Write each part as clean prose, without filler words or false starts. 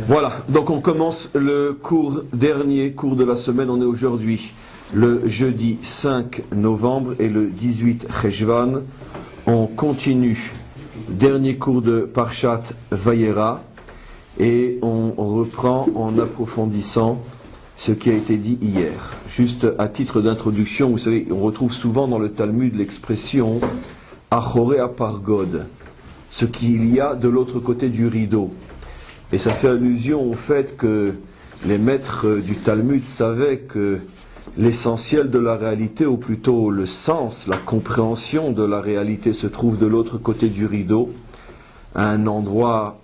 Voilà, donc on commence le dernier cours de la semaine. On est aujourd'hui le jeudi 5 novembre et le 18 Cheshvan. On continue, dernier cours de Parshat Vayera, et on reprend en approfondissant ce qui a été dit hier. Juste à titre d'introduction, vous savez, on retrouve souvent dans le Talmud l'expression Achoré Apargod, ce qu'il y a de l'autre côté du rideau. Et ça fait allusion au fait que les maîtres du Talmud savaient que l'essentiel de la réalité, ou plutôt le sens, la compréhension de la réalité se trouve de l'autre côté du rideau, à un endroit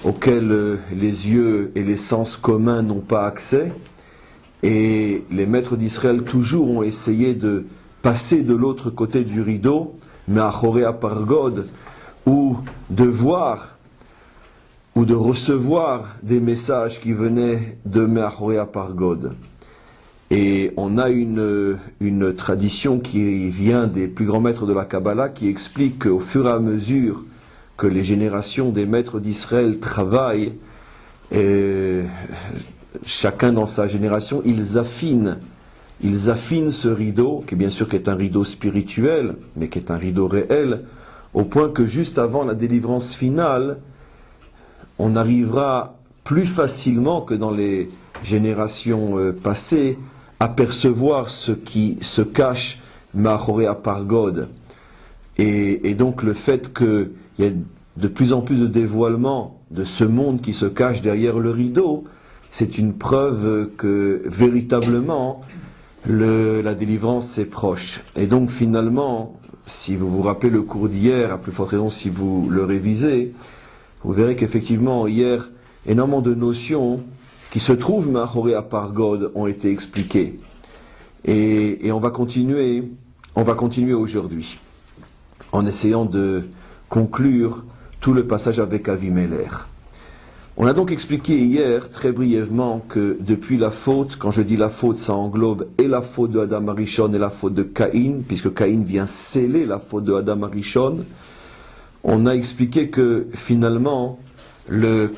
auquel les yeux et les sens communs n'ont pas accès. Et les maîtres d'Israël toujours ont essayé de passer de l'autre côté du rideau, mais à Choré Apargod, ou de voir ou de recevoir des messages qui venaient de Me'achoré Apargod. Et on a une tradition qui vient des plus grands maîtres de la Kabbalah qui explique qu'au fur et à mesure que les générations des maîtres d'Israël travaillent, chacun dans sa génération, ils affinent ce rideau, qui bien sûr est un rideau spirituel, mais qui est un rideau réel, au point que juste avant la délivrance finale, on arrivera plus facilement que dans les générations passées à percevoir ce qui se cache Me'achoré Apargod. Et donc le fait qu'il y ait de plus en plus de dévoilement de ce monde qui se cache derrière le rideau, c'est une preuve que véritablement la délivrance est proche. Et donc finalement, si vous vous rappelez le cours d'hier, à plus forte raison si vous le révisez, vous verrez qu'effectivement, hier, énormément de notions qui se trouvent Me'achoré Apargod ont été expliquées. Et on va continuer aujourd'hui, en essayant de conclure tout le passage avec Avimelech. On a donc expliqué hier, très brièvement, que depuis la faute, quand je dis la faute, ça englobe et la faute de Adam Arishon et la faute de Caïn, puisque Caïn vient sceller la faute de Adam Arishon. On a expliqué que finalement, le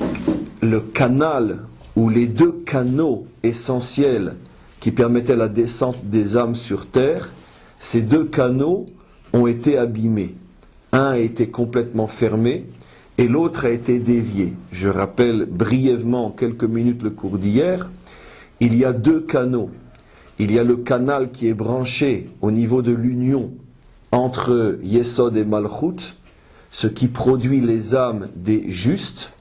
canal, ou les deux canaux essentiels qui permettaient la descente des âmes sur terre, ces deux canaux ont été abîmés. Un a été complètement fermé et l'autre a été dévié. Je rappelle brièvement en quelques minutes le cours d'hier. Il y a deux canaux. Il y a le canal qui est branché au niveau de l'union entre Yesod et Malchut, ce qui produit les âmes des justes,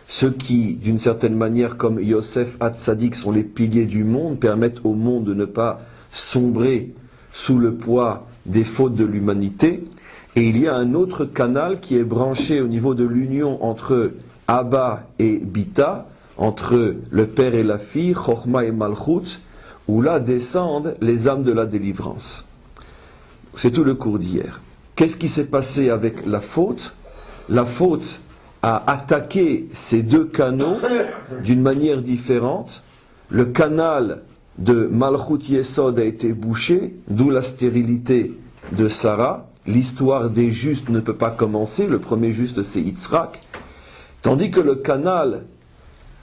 ceux qui, d'une certaine manière, comme Yosef Hatzadik, sont les piliers du monde, permettent au monde de ne pas sombrer sous le poids des fautes de l'humanité. Et il y a un autre canal qui est branché au niveau de l'union entre Abba et Bita, entre le père et la fille, Chochma et Malchut, où là descendent les âmes de la délivrance. C'est tout le cours d'hier. Qu'est-ce qui s'est passé avec la faute ? La faute a attaqué ces deux canaux d'une manière différente. Le canal de Malchut Yesod a été bouché, d'où la stérilité de Sarah. L'histoire des justes ne peut pas commencer, le premier juste c'est Yitzhak. Tandis que le canal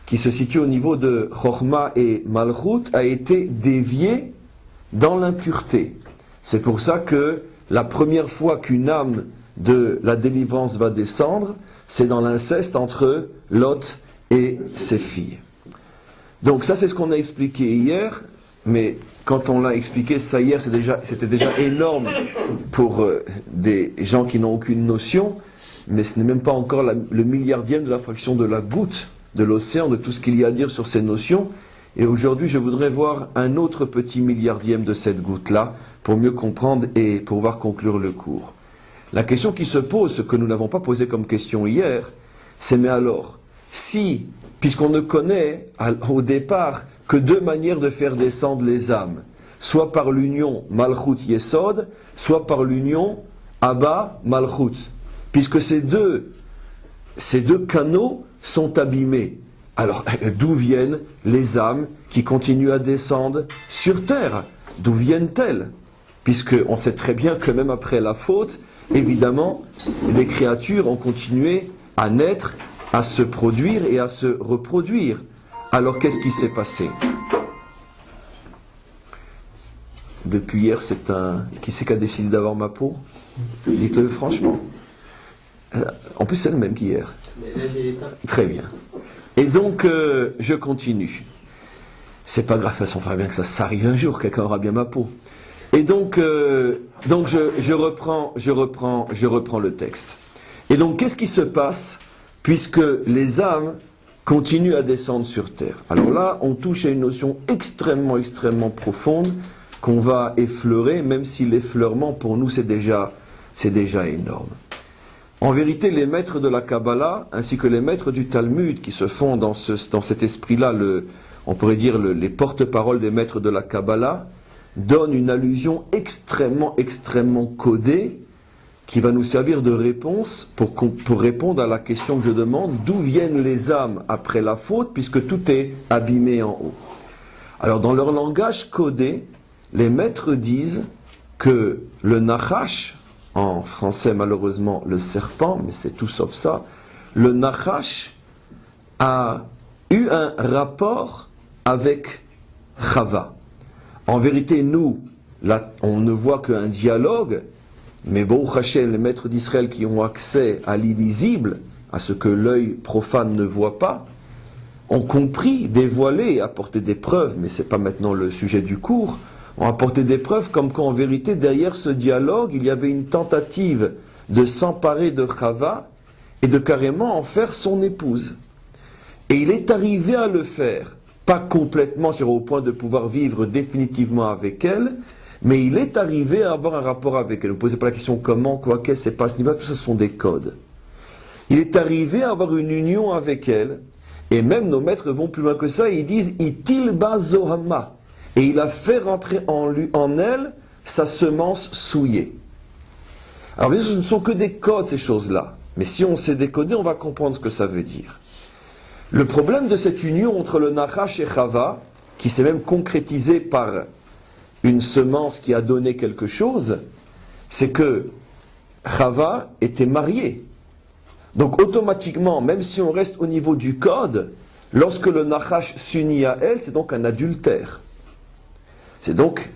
qui se situe au niveau de Chochma et Malchut a été dévié dans l'impureté. C'est pour ça que la première fois qu'une âme de la délivrance va descendre, c'est dans l'inceste entre Lot et ses filles. Donc ça c'est ce qu'on a expliqué hier, mais quand on l'a expliqué ça hier, c'était déjà énorme pour des gens qui n'ont aucune notion, mais ce n'est même pas encore le milliardième de la fraction de la goutte de l'océan, de tout ce qu'il y a à dire sur ces notions. Et aujourd'hui je voudrais voir un autre petit milliardième de cette goutte-là, pour mieux comprendre et pouvoir conclure le cours. La question qui se pose, ce que nous n'avons pas posé comme question hier, c'est mais alors, si, puisqu'on ne connaît au départ que deux manières de faire descendre les âmes, soit par l'union Malchut Yesod, soit par l'union Abba Malchut, puisque ces deux canaux sont abîmés, alors d'où viennent les âmes qui continuent à descendre sur terre ? D'où viennent-elles ? Puisqu'on sait très bien que même après la faute, évidemment, les créatures ont continué à naître à se produire et à se reproduire. Alors qu'est-ce qui s'est passé? Depuis hier, qui c'est qui a décidé d'avoir ma peau? Dites-le franchement. En plus, c'est le même qu'hier. Très bien. Et donc, je continue. C'est pas grave, de toute façon, il faudra bien que ça arrive un jour, quelqu'un aura bien ma peau. Et donc je reprends le texte. Et donc, qu'est-ce qui se passe puisque les âmes continuent à descendre sur terre? Alors là, on touche à une notion extrêmement, extrêmement profonde qu'on va effleurer, même si l'effleurement, pour nous, c'est déjà énorme. En vérité, les maîtres de la Kabbalah, ainsi que les maîtres du Talmud, qui se font dans cet esprit-là, on pourrait dire les porte-paroles des maîtres de la Kabbalah, donnent une allusion extrêmement, extrêmement codée, qui va nous servir de réponse pour répondre à la question que je demande, d'où viennent les âmes après la faute, puisque tout est abîmé en haut. Alors, dans leur langage codé, les maîtres disent que le Nachash, en français malheureusement le serpent, mais c'est tout sauf ça, le Nachash a eu un rapport avec Chava. En vérité, nous, là, on ne voit qu'un dialogue, mais Baruch Hashem, les maîtres d'Israël qui ont accès à l'illisible, à ce que l'œil profane ne voit pas, ont compris, dévoilé, apporté des preuves, mais ce n'est pas maintenant le sujet du cours, ont apporté des preuves comme qu'en vérité, derrière ce dialogue, il y avait une tentative de s'emparer de Chava et de carrément en faire son épouse. Et il est arrivé à le faire, pas complètement au point de pouvoir vivre définitivement avec elle, mais il est arrivé à avoir un rapport avec elle. Vous ne posez pas la question comment, quoi, qu'est-ce, c'est pas à ce niveau, tout ça ce sont des codes. Il est arrivé à avoir une union avec elle, et même nos maîtres vont plus loin que ça, ils disent « Itil ba zohama » et il a fait rentrer en elle sa semence souillée. Alors bien sûr, ce ne sont que des codes, ces choses-là. Mais si on sait décoder, on va comprendre ce que ça veut dire. Le problème de cette union entre le Nachash et Chava, qui s'est même concrétisé par une semence qui a donné quelque chose, c'est que Chava était mariée. Donc automatiquement, même si on reste au niveau du code, lorsque le Nachash s'unit à elle, c'est donc un adultère. C'est donc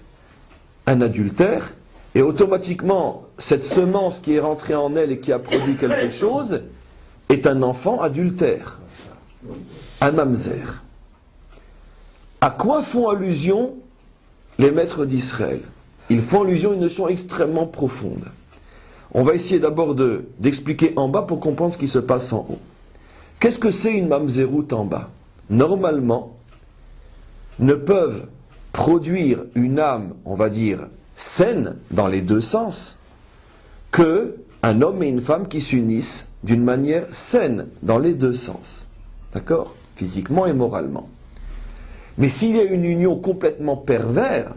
un adultère, et automatiquement, cette semence qui est rentrée en elle et qui a produit quelque chose, est un enfant adultère, un mamzer. À quoi font allusion les maîtres d'Israël? Ils font allusion à une notion extrêmement profonde. On va essayer d'abord d'expliquer en bas pour comprendre ce qui se passe en haut. Qu'est-ce que c'est une mamzeroute en bas? Normalement, ne peuvent produire une âme, on va dire, saine dans les deux sens, que un homme et une femme qui s'unissent d'une manière saine dans les deux sens. D'accord? Physiquement et moralement. Mais s'il y a une union complètement perverse,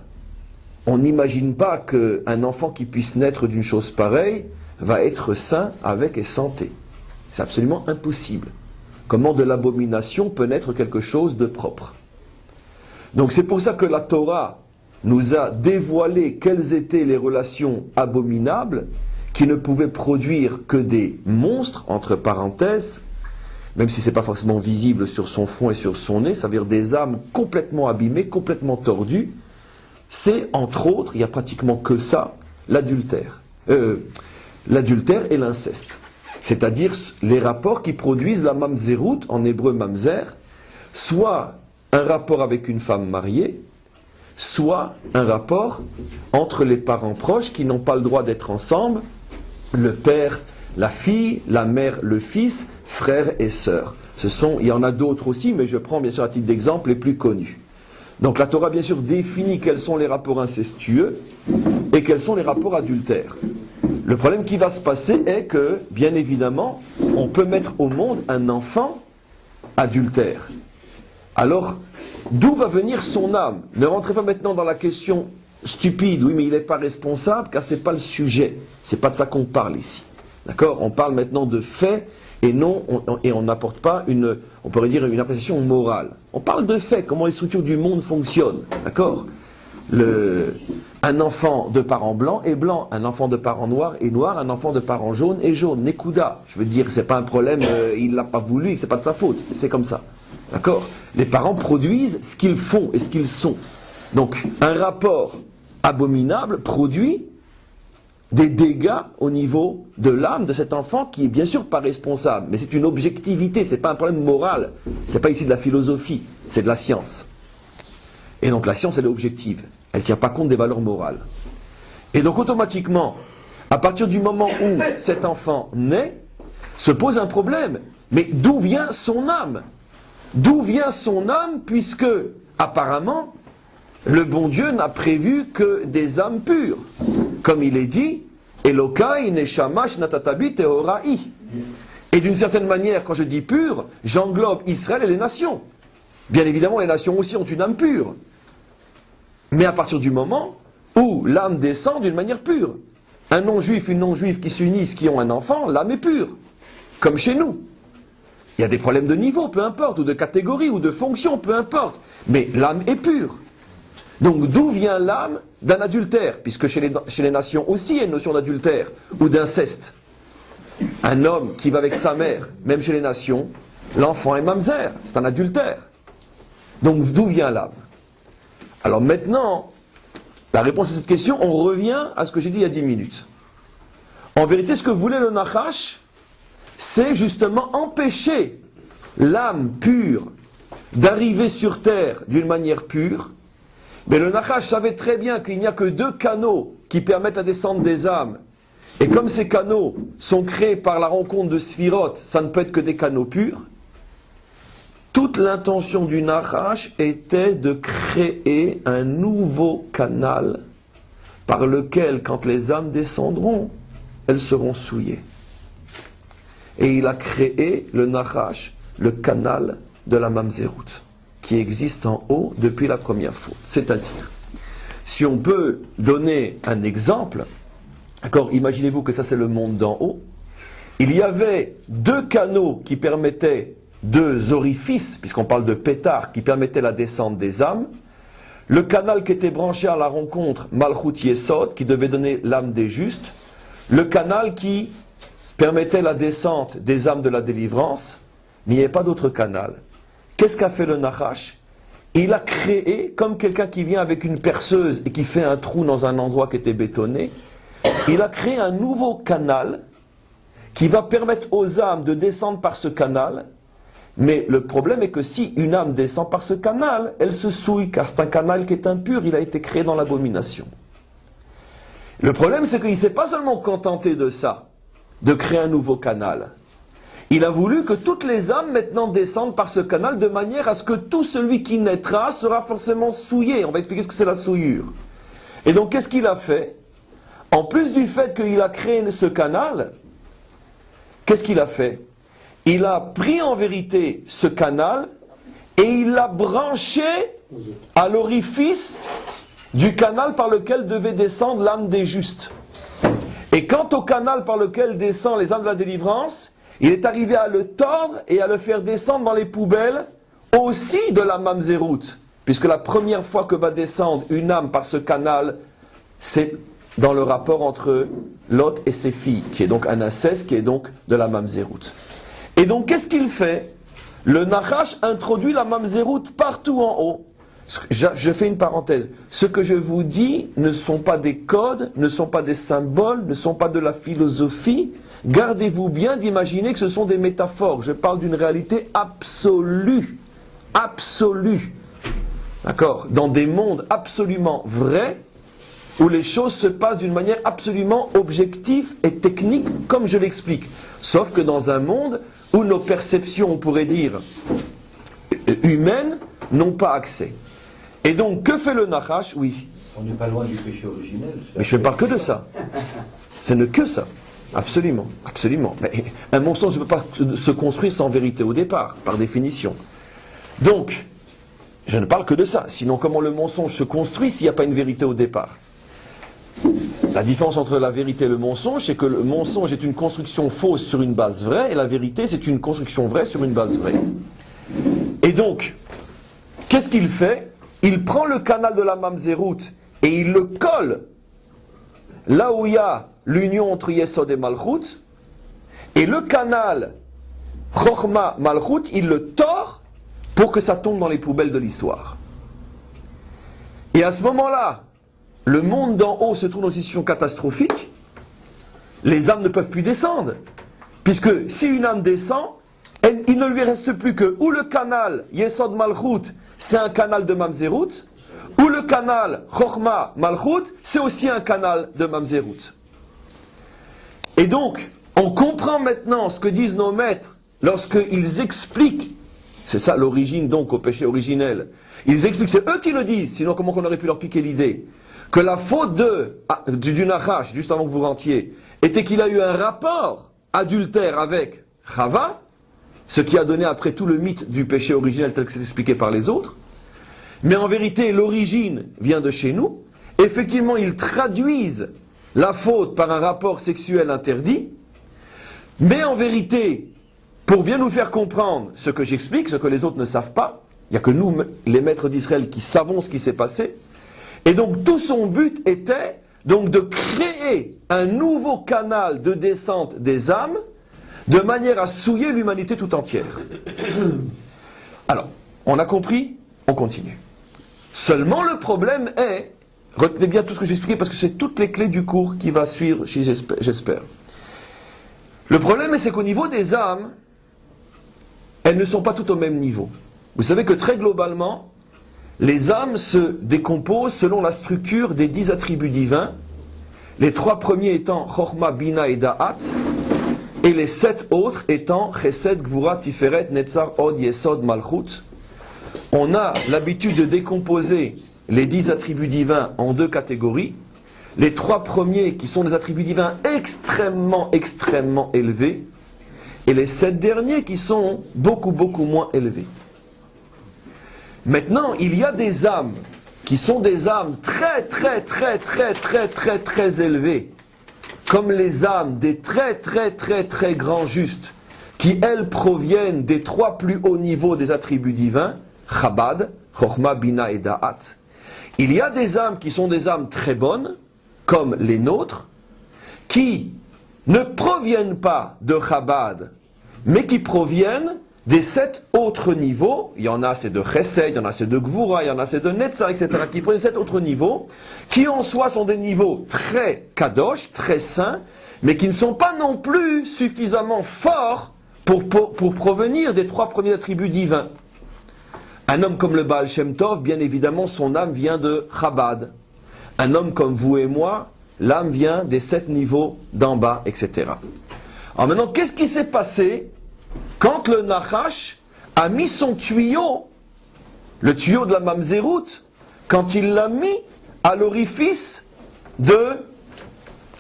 on n'imagine pas qu'un enfant qui puisse naître d'une chose pareille va être sain avec et santé. C'est absolument impossible. Comment de l'abomination peut naître quelque chose de propre? Donc c'est pour ça que la Torah nous a dévoilé quelles étaient les relations abominables qui ne pouvaient produire que des monstres, entre parenthèses, même si ce n'est pas forcément visible sur son front et sur son nez, ça veut dire des âmes complètement abîmées, complètement tordues. C'est, entre autres, il n'y a pratiquement que ça, l'adultère. L'adultère et l'inceste. C'est-à-dire les rapports qui produisent la mamzerout, en hébreu mamzer, soit un rapport avec une femme mariée, soit un rapport entre les parents proches qui n'ont pas le droit d'être ensemble, le père, la fille, la mère, le fils, frères et sœurs. Il y en a d'autres aussi, mais je prends bien sûr à titre d'exemple les plus connus. Donc la Torah bien sûr définit quels sont les rapports incestueux et quels sont les rapports adultères. Le problème qui va se passer est que, bien évidemment, on peut mettre au monde un enfant adultère. Alors, d'où va venir son âme? Ne rentrez pas maintenant dans la question stupide, oui mais il n'est pas responsable, car ce n'est pas le sujet. Ce n'est pas de ça qu'on parle ici. D'accord? On parle maintenant de faits et on n'apporte pas on pourrait dire une appréciation morale. On parle de faits, comment les structures du monde fonctionnent. D'accord? un enfant de parents blancs est blanc, un enfant de parents noirs est noir, un enfant de parents jaunes est jaune. Nekuda. Je veux dire, c'est pas un problème, il l'a pas voulu, c'est pas de sa faute. C'est comme ça. D'accord? Les parents produisent ce qu'ils font et ce qu'ils sont. Donc, un rapport abominable produit des dégâts au niveau de l'âme de cet enfant qui est bien sûr pas responsable, mais c'est une objectivité, c'est pas un problème moral, c'est pas ici de la philosophie, c'est de la science. Et donc la science elle est objective, elle tient pas compte des valeurs morales. Et donc automatiquement, à partir du moment où cet enfant naît, se pose un problème. Mais d'où vient son âme? D'où vient son âme puisque apparemment le bon Dieu n'a prévu que des âmes pures. Comme il est dit, Elokai neshamash natatabi teorai. Et d'une certaine manière, quand je dis pur, j'englobe Israël et les nations. Bien évidemment, les nations aussi ont une âme pure. Mais à partir du moment où l'âme descend d'une manière pure. Un non-juif, une non-juive qui s'unissent, qui ont un enfant, l'âme est pure. Comme chez nous. Il y a des problèmes de niveau, peu importe, ou de catégorie, ou de fonction, peu importe. Mais l'âme est pure. Donc d'où vient l'âme d'un adultère? Puisque chez les nations aussi il y a une notion d'adultère ou d'inceste. Un homme qui va avec sa mère, même chez les nations, l'enfant est mamzer, c'est un adultère. Donc d'où vient l'âme? Alors maintenant, la réponse à cette question, on revient à ce que j'ai dit il y a 10 minutes. En vérité, ce que voulait le Nachash, c'est justement empêcher l'âme pure d'arriver sur terre d'une manière pure. Mais le Nachash savait très bien qu'il n'y a que 2 canaux qui permettent la descente des âmes. Et comme ces canaux sont créés par la rencontre de Sphirot, ça ne peut être que des canaux purs. Toute l'intention du Nachash était de créer un nouveau canal par lequel, quand les âmes descendront, elles seront souillées. Et il a créé, le Nachash, le canal de la Mamzerout, qui existe en haut depuis la première faute. C'est-à-dire, si on peut donner un exemple, d'accord, imaginez-vous que ça c'est le monde d'en haut, il y avait 2 canaux qui permettaient, 2 orifices, puisqu'on parle de pétard, qui permettaient la descente des âmes, le canal qui était branché à la rencontre Malchut Yesod, qui devait donner l'âme des justes, le canal qui permettait la descente des âmes de la délivrance, mais il n'y avait pas d'autre canal. Qu'est-ce qu'a fait le Nachash? Il a créé, comme quelqu'un qui vient avec une perceuse et qui fait un trou dans un endroit qui était bétonné, il a créé un nouveau canal qui va permettre aux âmes de descendre par ce canal. Mais le problème est que si une âme descend par ce canal, elle se souille, car c'est un canal qui est impur, il a été créé dans l'abomination. Le problème, c'est qu'il ne s'est pas seulement contenté de ça, de créer un nouveau canal. Il a voulu que toutes les âmes maintenant descendent par ce canal de manière à ce que tout celui qui naîtra sera forcément souillé. On va expliquer ce que c'est la souillure. Et donc qu'est-ce qu'il a fait? En plus du fait qu'il a créé ce canal, qu'est-ce qu'il a fait? Il a pris en vérité ce canal et il l'a branché à l'orifice du canal par lequel devait descendre l'âme des justes. Et quant au canal par lequel descendent les âmes de la délivrance, il est arrivé à le tordre et à le faire descendre dans les poubelles aussi de la Mamzerout. Puisque la première fois que va descendre une âme par ce canal, c'est dans le rapport entre Lot et ses filles, qui est donc un inceste, qui est donc de la Mamzerout. Et donc qu'est-ce qu'il fait? Le Nachash introduit la Mamzerout partout en haut. Je fais une parenthèse. Ce que je vous dis ne sont pas des codes, ne sont pas des symboles, ne sont pas de la philosophie. Gardez-vous bien d'imaginer que ce sont des métaphores. Je parle d'une réalité absolue. Absolue. D'accord? Dans des mondes absolument vrais, où les choses se passent d'une manière absolument objective et technique, comme je l'explique. Sauf que dans un monde où nos perceptions, on pourrait dire, humaines, n'ont pas accès. Et donc, que fait le Nachash? Oui. On n'est pas loin du péché originel. Mais je ne parle que de ça. Ce n'est que ça. Absolument. Absolument. Mais un mensonge ne peut pas se construire sans vérité au départ, par définition. Donc, je ne parle que de ça. Sinon, comment le mensonge se construit s'il n'y a pas une vérité au départ? La différence entre la vérité et le mensonge, c'est que le mensonge est une construction fausse sur une base vraie, et la vérité, c'est une construction vraie sur une base vraie. Et donc, qu'est-ce qu'il fait? il prend le canal de la mamzerout et il le colle là où il y a l'union entre Yesod et Malchut, et le canal Chochma Malchut, il le tord pour que ça tombe dans les poubelles de l'histoire. Et à ce moment-là, le monde d'en haut se trouve dans une situation catastrophique, les âmes ne peuvent plus descendre, puisque si une âme descend, il ne lui reste plus que ou le canal Yesod Malchut, c'est un canal de Mamzerut, ou le canal Chochma Malchut, c'est aussi un canal de Mamzerut. Et donc, on comprend maintenant ce que disent nos maîtres lorsqu'ils expliquent, c'est ça l'origine donc au péché originel, ils expliquent, c'est eux qui le disent, sinon comment on aurait pu leur piquer l'idée, que la faute du Nachash, juste avant que vous rentiez, était qu'il a eu un rapport adultère avec Chava, ce qui a donné après tout le mythe du péché originel tel que c'est expliqué par les autres. Mais en vérité, l'origine vient de chez nous. Effectivement, ils traduisent la faute par un rapport sexuel interdit. Mais en vérité, pour bien nous faire comprendre ce que j'explique, ce que les autres ne savent pas, il n'y a que nous, les maîtres d'Israël, qui savons ce qui s'est passé. Et donc, tout son but était donc de créer un nouveau canal de descente des âmes, de manière à souiller l'humanité tout entière. Alors, on a compris, on continue. Seulement le problème est, retenez bien tout ce que j'ai expliqué parce que c'est toutes les clés du cours qui va suivre, j'espère. Le problème c'est qu'au niveau des âmes, elles ne sont pas toutes au même niveau. Vous savez que très globalement, les âmes se décomposent selon la structure des 10 attributs divins, les 3 premiers étant Chochma, Bina et Da'at, et les 7 autres étant Chesed, Gvura, Tiferet, Netzar, Od, Yesod, Malchut. On a l'habitude de décomposer les 10 attributs divins en 2 catégories. Les 3 premiers qui sont des attributs divins extrêmement, extrêmement élevés, et les 7 derniers qui sont beaucoup, beaucoup moins élevés. Maintenant, il y a des âmes qui sont des âmes très, très, très, très, très, très, très élevées, comme les âmes des très, très, très, très grands justes, qui, elles, proviennent des 3 plus hauts niveaux des attributs divins, Chabad, Chochma, Bina et Da'at. Il y a des âmes qui sont des âmes très bonnes, comme les nôtres, qui ne proviennent pas de Chabad, mais qui proviennent des 7 autres niveaux. Il y en a c'est de Chesed, il y en a c'est de Gvura, il y en a c'est de Netzar, etc., qui prennent 7 autres niveaux, qui en soi sont des niveaux très kadosh, très saints, mais qui ne sont pas non plus suffisamment forts pour provenir des 3 premiers attributs divins. Un homme comme le Baal Shem Tov, bien évidemment, son âme vient de Chabad. Un homme comme vous et moi, l'âme vient des 7 niveaux d'en bas, etc. Alors maintenant, qu'est-ce qui s'est passé quand le Nachash a mis son tuyau, le tuyau de la Mamzerout, quand il l'a mis à l'orifice de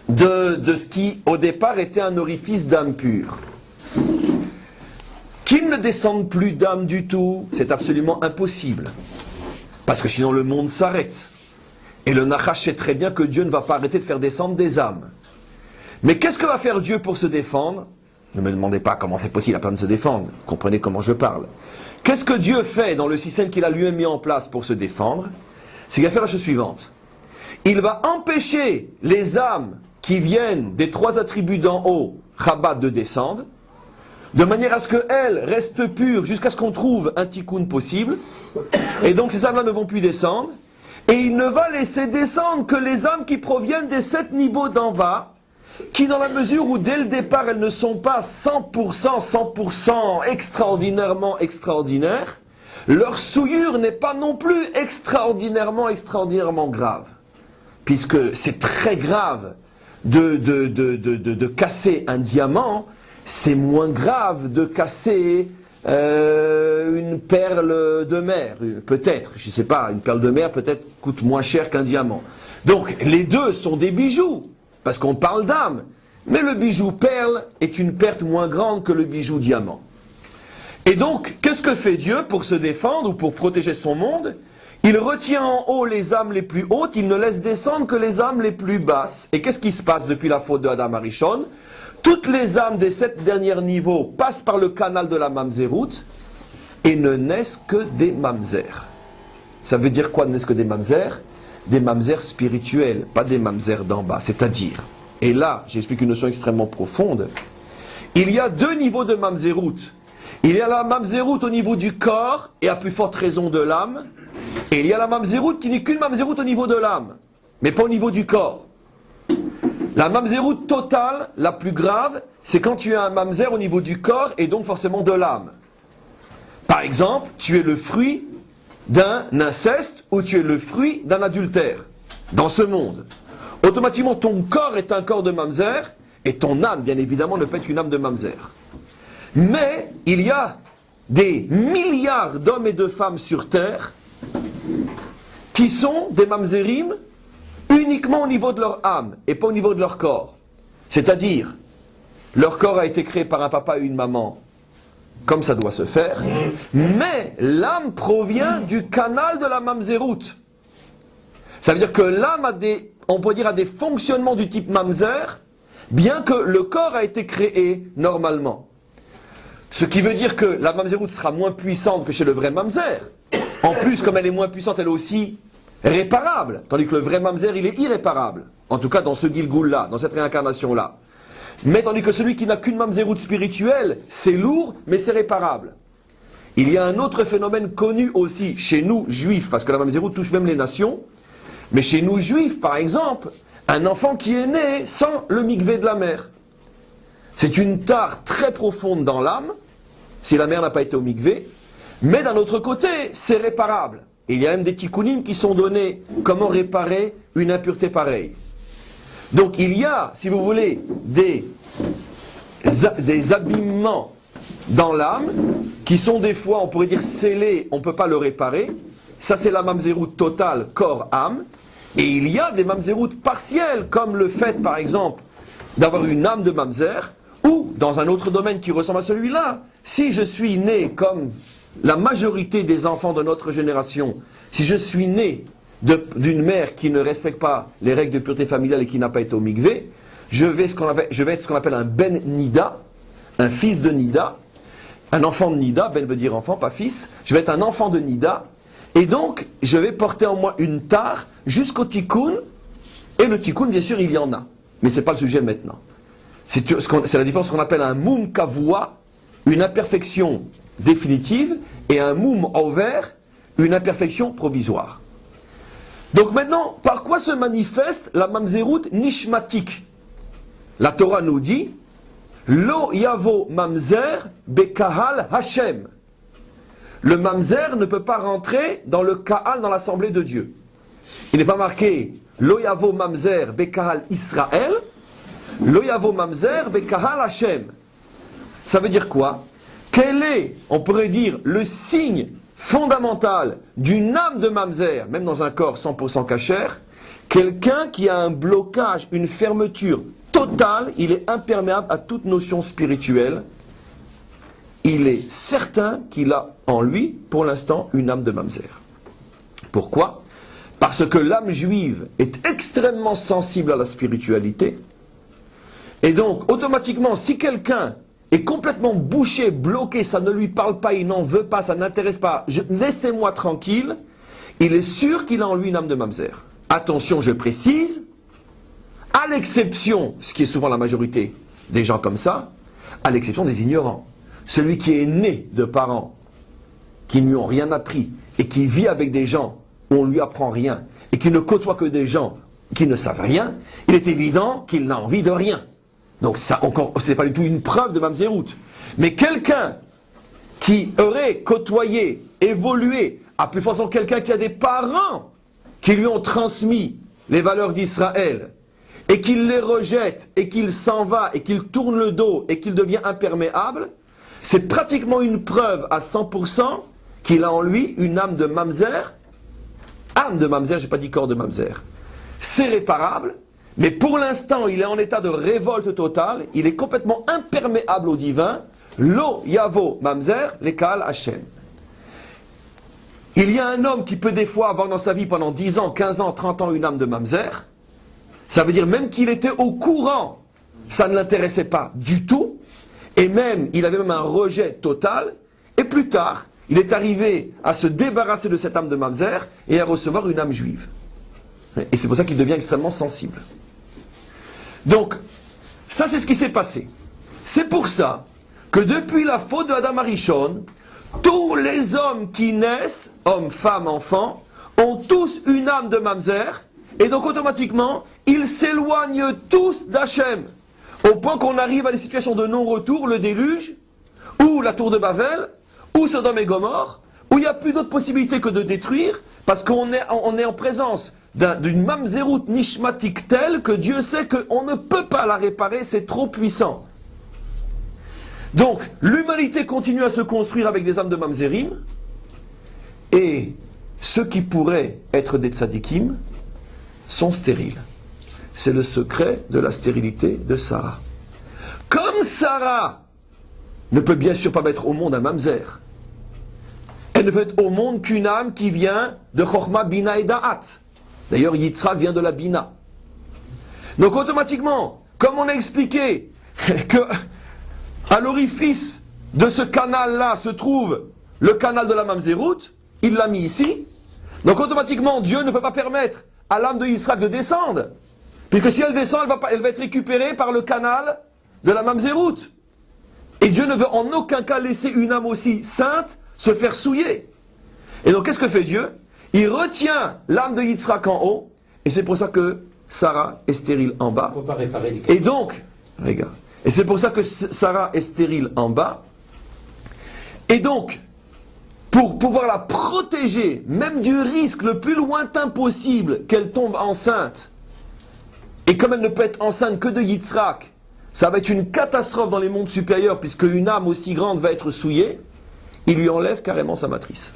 ce qui, au départ, était un orifice d'âme pure? Qu'il ne descende plus d'âme du tout, c'est absolument impossible. Parce que sinon le monde s'arrête. Et le Nachash sait très bien que Dieu ne va pas arrêter de faire descendre des âmes. Mais qu'est-ce que va faire Dieu pour se défendre? Ne me demandez pas comment c'est possible, il n'a pas de se défendre. Vous comprenez comment je parle. Qu'est-ce que Dieu fait dans le système qu'il a lui-même mis en place pour se défendre? C'est qu'il va faire la chose suivante. Il va empêcher les âmes qui viennent des 3 attributs d'en haut, Chabad, de descendre, de manière à ce qu'elles restent pures jusqu'à ce qu'on trouve un tikkun possible. Et donc ces âmes-là ne vont plus descendre. Et il ne va laisser descendre que les âmes qui proviennent des 7 niveaux d'en bas, qui dans la mesure où dès le départ elles ne sont pas 100% extraordinairement extraordinaires, leur souillure n'est pas non plus extraordinairement grave. Puisque c'est très grave de casser un diamant, c'est moins grave de casser une perle de mer, peut-être, je ne sais pas, une perle de mer peut-être coûte moins cher qu'un diamant. Donc les deux sont des bijoux, parce qu'on parle d'âme, mais le bijou perle est une perte moins grande que le bijou diamant. Et donc, qu'est-ce que fait Dieu pour se défendre ou pour protéger son monde? Il retient en haut les âmes les plus hautes, il ne laisse descendre que les âmes les plus basses. Et qu'est-ce qui se passe depuis la faute de Adam Arishon? Toutes les âmes des 7 derniers niveaux passent par le canal de la Mamzerout et ne naissent que des Mamzer. Ça veut dire quoi, n'est-ce que des mamzers? Des mamzers spirituels, pas des mamzers d'en bas. C'est-à-dire, et là, j'explique une notion extrêmement profonde, il y a deux niveaux de mamzerout. Il y a la mamzerout au niveau du corps, et à plus forte raison de l'âme, et il y a la mamzerout qui n'est qu'une mamzerout au niveau de l'âme, mais pas au niveau du corps. La mamzerout totale, la plus grave, c'est quand tu as un mamzer au niveau du corps, et donc forcément de l'âme. Par exemple, tu es le fruit d'un inceste ou tu es le fruit d'un adultère dans ce monde. Automatiquement, ton corps est un corps de mamzer et ton âme, bien évidemment, ne peut être qu'une âme de mamzer. Mais il y a des milliards d'hommes et de femmes sur terre qui sont des mamzerim uniquement au niveau de leur âme et pas au niveau de leur corps. C'est-à-dire, leur corps a été créé par un papa et une maman, comme ça doit se faire, mais l'âme provient du canal de la mamzerout. Ça veut dire que l'âme a des, on peut dire, a des fonctionnements du type mamzer, bien que le corps a été créé normalement. Ce qui veut dire que la mamzerout sera moins puissante que chez le vrai mamzer. En plus, comme elle est moins puissante, elle est aussi réparable. Tandis que le vrai mamzer, il est irréparable. En tout cas, dans ce Gilgoul-là, dans cette réincarnation-là. Mais tandis que celui qui n'a qu'une mamzerout spirituelle, c'est lourd, mais c'est réparable. Il y a un autre phénomène connu aussi chez nous, juifs, parce que la mamzerout touche même les nations. Mais chez nous, juifs, par exemple, un enfant qui est né sans le mikvé de la mère. C'est une tare très profonde dans l'âme, si la mère n'a pas été au mikvé. Mais d'un autre côté, c'est réparable. Et il y a même des tikkunim qui sont donnés. Comment réparer une impureté pareille? Donc il y a, si vous voulez, des abîmements dans l'âme qui sont des fois, on pourrait dire, scellés, on ne peut pas le réparer. Ça, c'est la mamzerout totale, corps-âme. Et il y a des mamzerout partielles, comme le fait, par exemple, d'avoir une âme de mamzer, ou, dans un autre domaine qui ressemble à celui-là, si je suis né comme la majorité des enfants de notre génération, si je suis né d'une mère qui ne respecte pas les règles de pureté familiale et qui n'a pas été au mikvé, je vais être ce qu'on appelle un ben nida, un fils de nida, un enfant de nida, ben veut dire enfant, pas fils, je vais être un enfant de nida, et donc je vais porter en moi une tare jusqu'au tikkun, et le tikkun, bien sûr, il y en a, mais ce n'est pas le sujet maintenant. C'est la différence qu'on appelle un moum kavua, une imperfection définitive, et un moum over, une imperfection provisoire. Donc maintenant, par quoi se manifeste la mamzerout nishmatik? La Torah nous dit Lo yavo mamzer bekahal Hashem. Le mamzer ne peut pas rentrer dans le kahal, dans l'assemblée de Dieu. Il n'est pas marqué Lo yavo mamzer bekahal Israël, Lo yavo mamzer bekahal Hashem. Ça veut dire quoi? Quel est, on pourrait dire, le signe fondamental d'une âme de mamzer, même dans un corps 100% cachère? Quelqu'un qui a un blocage, une fermeture totale, il est imperméable à toute notion spirituelle. Il est certain qu'il a en lui, pour l'instant, une âme de mamzer. Pourquoi? Parce que l'âme juive est extrêmement sensible à la spiritualité. Et donc, automatiquement, si quelqu'un est complètement bouché, bloqué, ça ne lui parle pas, il n'en veut pas, ça n'intéresse pas, laissez-moi tranquille, il est sûr qu'il a en lui une âme de mamzer. Attention, je précise, à l'exception, ce qui est souvent la majorité des gens comme ça, à l'exception des ignorants. Celui qui est né de parents qui ne lui ont rien appris et qui vit avec des gens où on ne lui apprend rien et qui ne côtoie que des gens qui ne savent rien, il est évident qu'il n'a envie de rien. Donc ça, ce n'est pas du tout une preuve de mamzerout. Mais quelqu'un qui aurait côtoyé, évolué, à plus forte raison quelqu'un qui a des parents qui lui ont transmis les valeurs d'Israël, et qu'il les rejette, et qu'il s'en va, et qu'il tourne le dos, et qu'il devient imperméable, c'est pratiquement une preuve à 100% qu'il a en lui une âme de mamzer. Âme de mamzer, je n'ai pas dit corps de mamzer. C'est réparable, mais pour l'instant, il est en état de révolte totale, il est complètement imperméable au divin. Lo yavo mamzer, lekal Hashem. Il y a un homme qui peut des fois avoir dans sa vie pendant 10 ans, 15 ans, 30 ans une âme de mamzer. Ça veut dire même qu'il était au courant, ça ne l'intéressait pas du tout, et même, il avait même un rejet total, et plus tard, il est arrivé à se débarrasser de cette âme de Mamzer et à recevoir une âme juive. Et c'est pour ça qu'il devient extrêmement sensible. Donc, ça c'est ce qui s'est passé. C'est pour ça que depuis la faute de Adam Arishon, tous les hommes qui naissent, hommes, femmes, enfants, ont tous une âme de Mamzer, et donc automatiquement, ils s'éloignent tous d'Hachem, au point qu'on arrive à des situations de non-retour, le déluge, ou la tour de Babel, ou Sodome et Gomorre, où il n'y a plus d'autre possibilité que de détruire, parce qu'on est en présence d'une mamzerout nishmatique telle que Dieu sait qu'on ne peut pas la réparer, c'est trop puissant. Donc, l'humanité continue à se construire avec des âmes de mamzerim, et ceux qui pourraient être des tzadikim sont stériles. C'est le secret de la stérilité de Sarah. Comme Sarah ne peut bien sûr pas mettre au monde un mamzer, elle ne peut être au monde qu'une âme qui vient de Chochma, Bina et Da'at. D'ailleurs, Yitzhak vient de la Bina. Donc automatiquement, comme on a expliqué que à l'orifice de ce canal-là se trouve le canal de la Mamzerout, il l'a mis ici. Donc automatiquement, Dieu ne peut pas permettre à l'âme de Yitzhak de descendre. Puisque si elle descend, elle va être récupérée par le canal de la Mamzerout. Et Dieu ne veut en aucun cas laisser une âme aussi sainte se faire souiller. Et donc qu'est-ce que fait Dieu? Il retient l'âme de Yitzhak en haut, et c'est pour ça que Sarah est stérile en bas. On ne peut pas réparer les Et donc, regarde, et c'est pour ça que Sarah est stérile en bas. Et donc, pour pouvoir la protéger, même du risque le plus lointain possible qu'elle tombe enceinte, et comme elle ne peut être enceinte que de Yitzhak, ça va être une catastrophe dans les mondes supérieurs, puisque une âme aussi grande va être souillée, il lui enlève carrément sa matrice.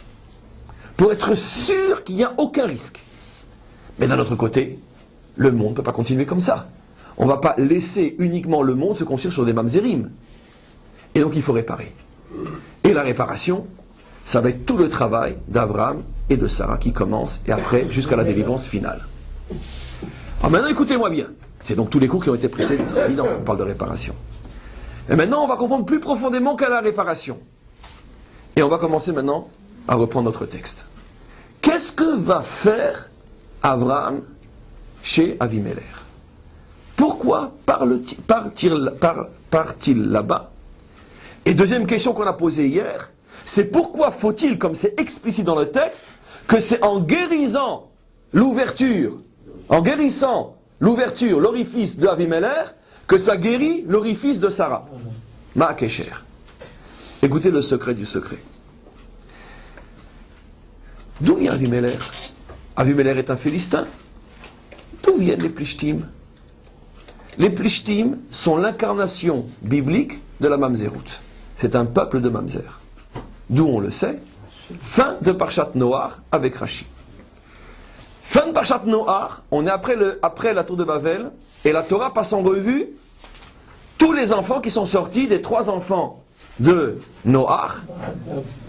Pour être sûr qu'il n'y a aucun risque. Mais d'un autre côté, le monde ne peut pas continuer comme ça. On ne va pas laisser uniquement le monde se construire sur des mamzerim. Et donc il faut réparer. Et la réparation, ça va être tout le travail d'Abraham et de Sarah qui commence, et après jusqu'à la délivrance finale. Alors maintenant écoutez-moi bien. C'est donc tous les cours qui ont été précédés, c'est évident, on parle de réparation. Et maintenant on va comprendre plus profondément qu'à la réparation. Et on va commencer maintenant à reprendre notre texte. Qu'est-ce que va faire Abraham chez Avimelech? Pourquoi part-il là-bas? Et deuxième question qu'on a posée hier, c'est pourquoi faut-il, comme c'est explicite dans le texte, que c'est en guérissant l'ouverture, l'orifice de Avimelech, que ça guérit l'orifice de Sarah. Ma'akesher. Écoutez le secret du secret. D'où vient Avimelech? Avimelech est un Philistin. D'où viennent les Plishtim? Les Plishtim sont l'incarnation biblique de la Mamzerout. C'est un peuple de Mamzer. D'où on le sait. Fin de Parshat Noach avec Rashi. Fin de Parshat Noach, on est après la tour de Babel, et la Torah passe en revue tous les enfants qui sont sortis des 3 enfants de Noach,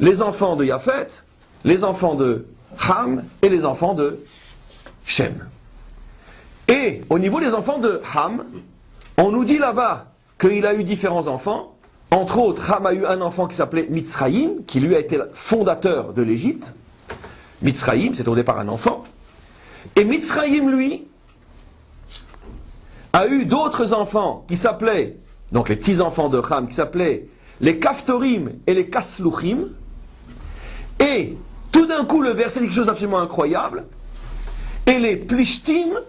les enfants de Japhet, les enfants de Ham et les enfants de Shem. Et au niveau des enfants de Ham, on nous dit là-bas qu'il a eu différents enfants. Entre autres, Ham a eu un enfant qui s'appelait Mitzrayim, qui lui a été le fondateur de l'Égypte. Mitzrayim, c'était au départ un enfant. Et Mitzrayim, lui, a eu d'autres enfants qui s'appelaient, donc les petits-enfants de Ham, qui s'appelaient les Kaftorim et les Kasluchim. Et tout d'un coup, le verset dit quelque chose d'absolument incroyable. Et les Plishtim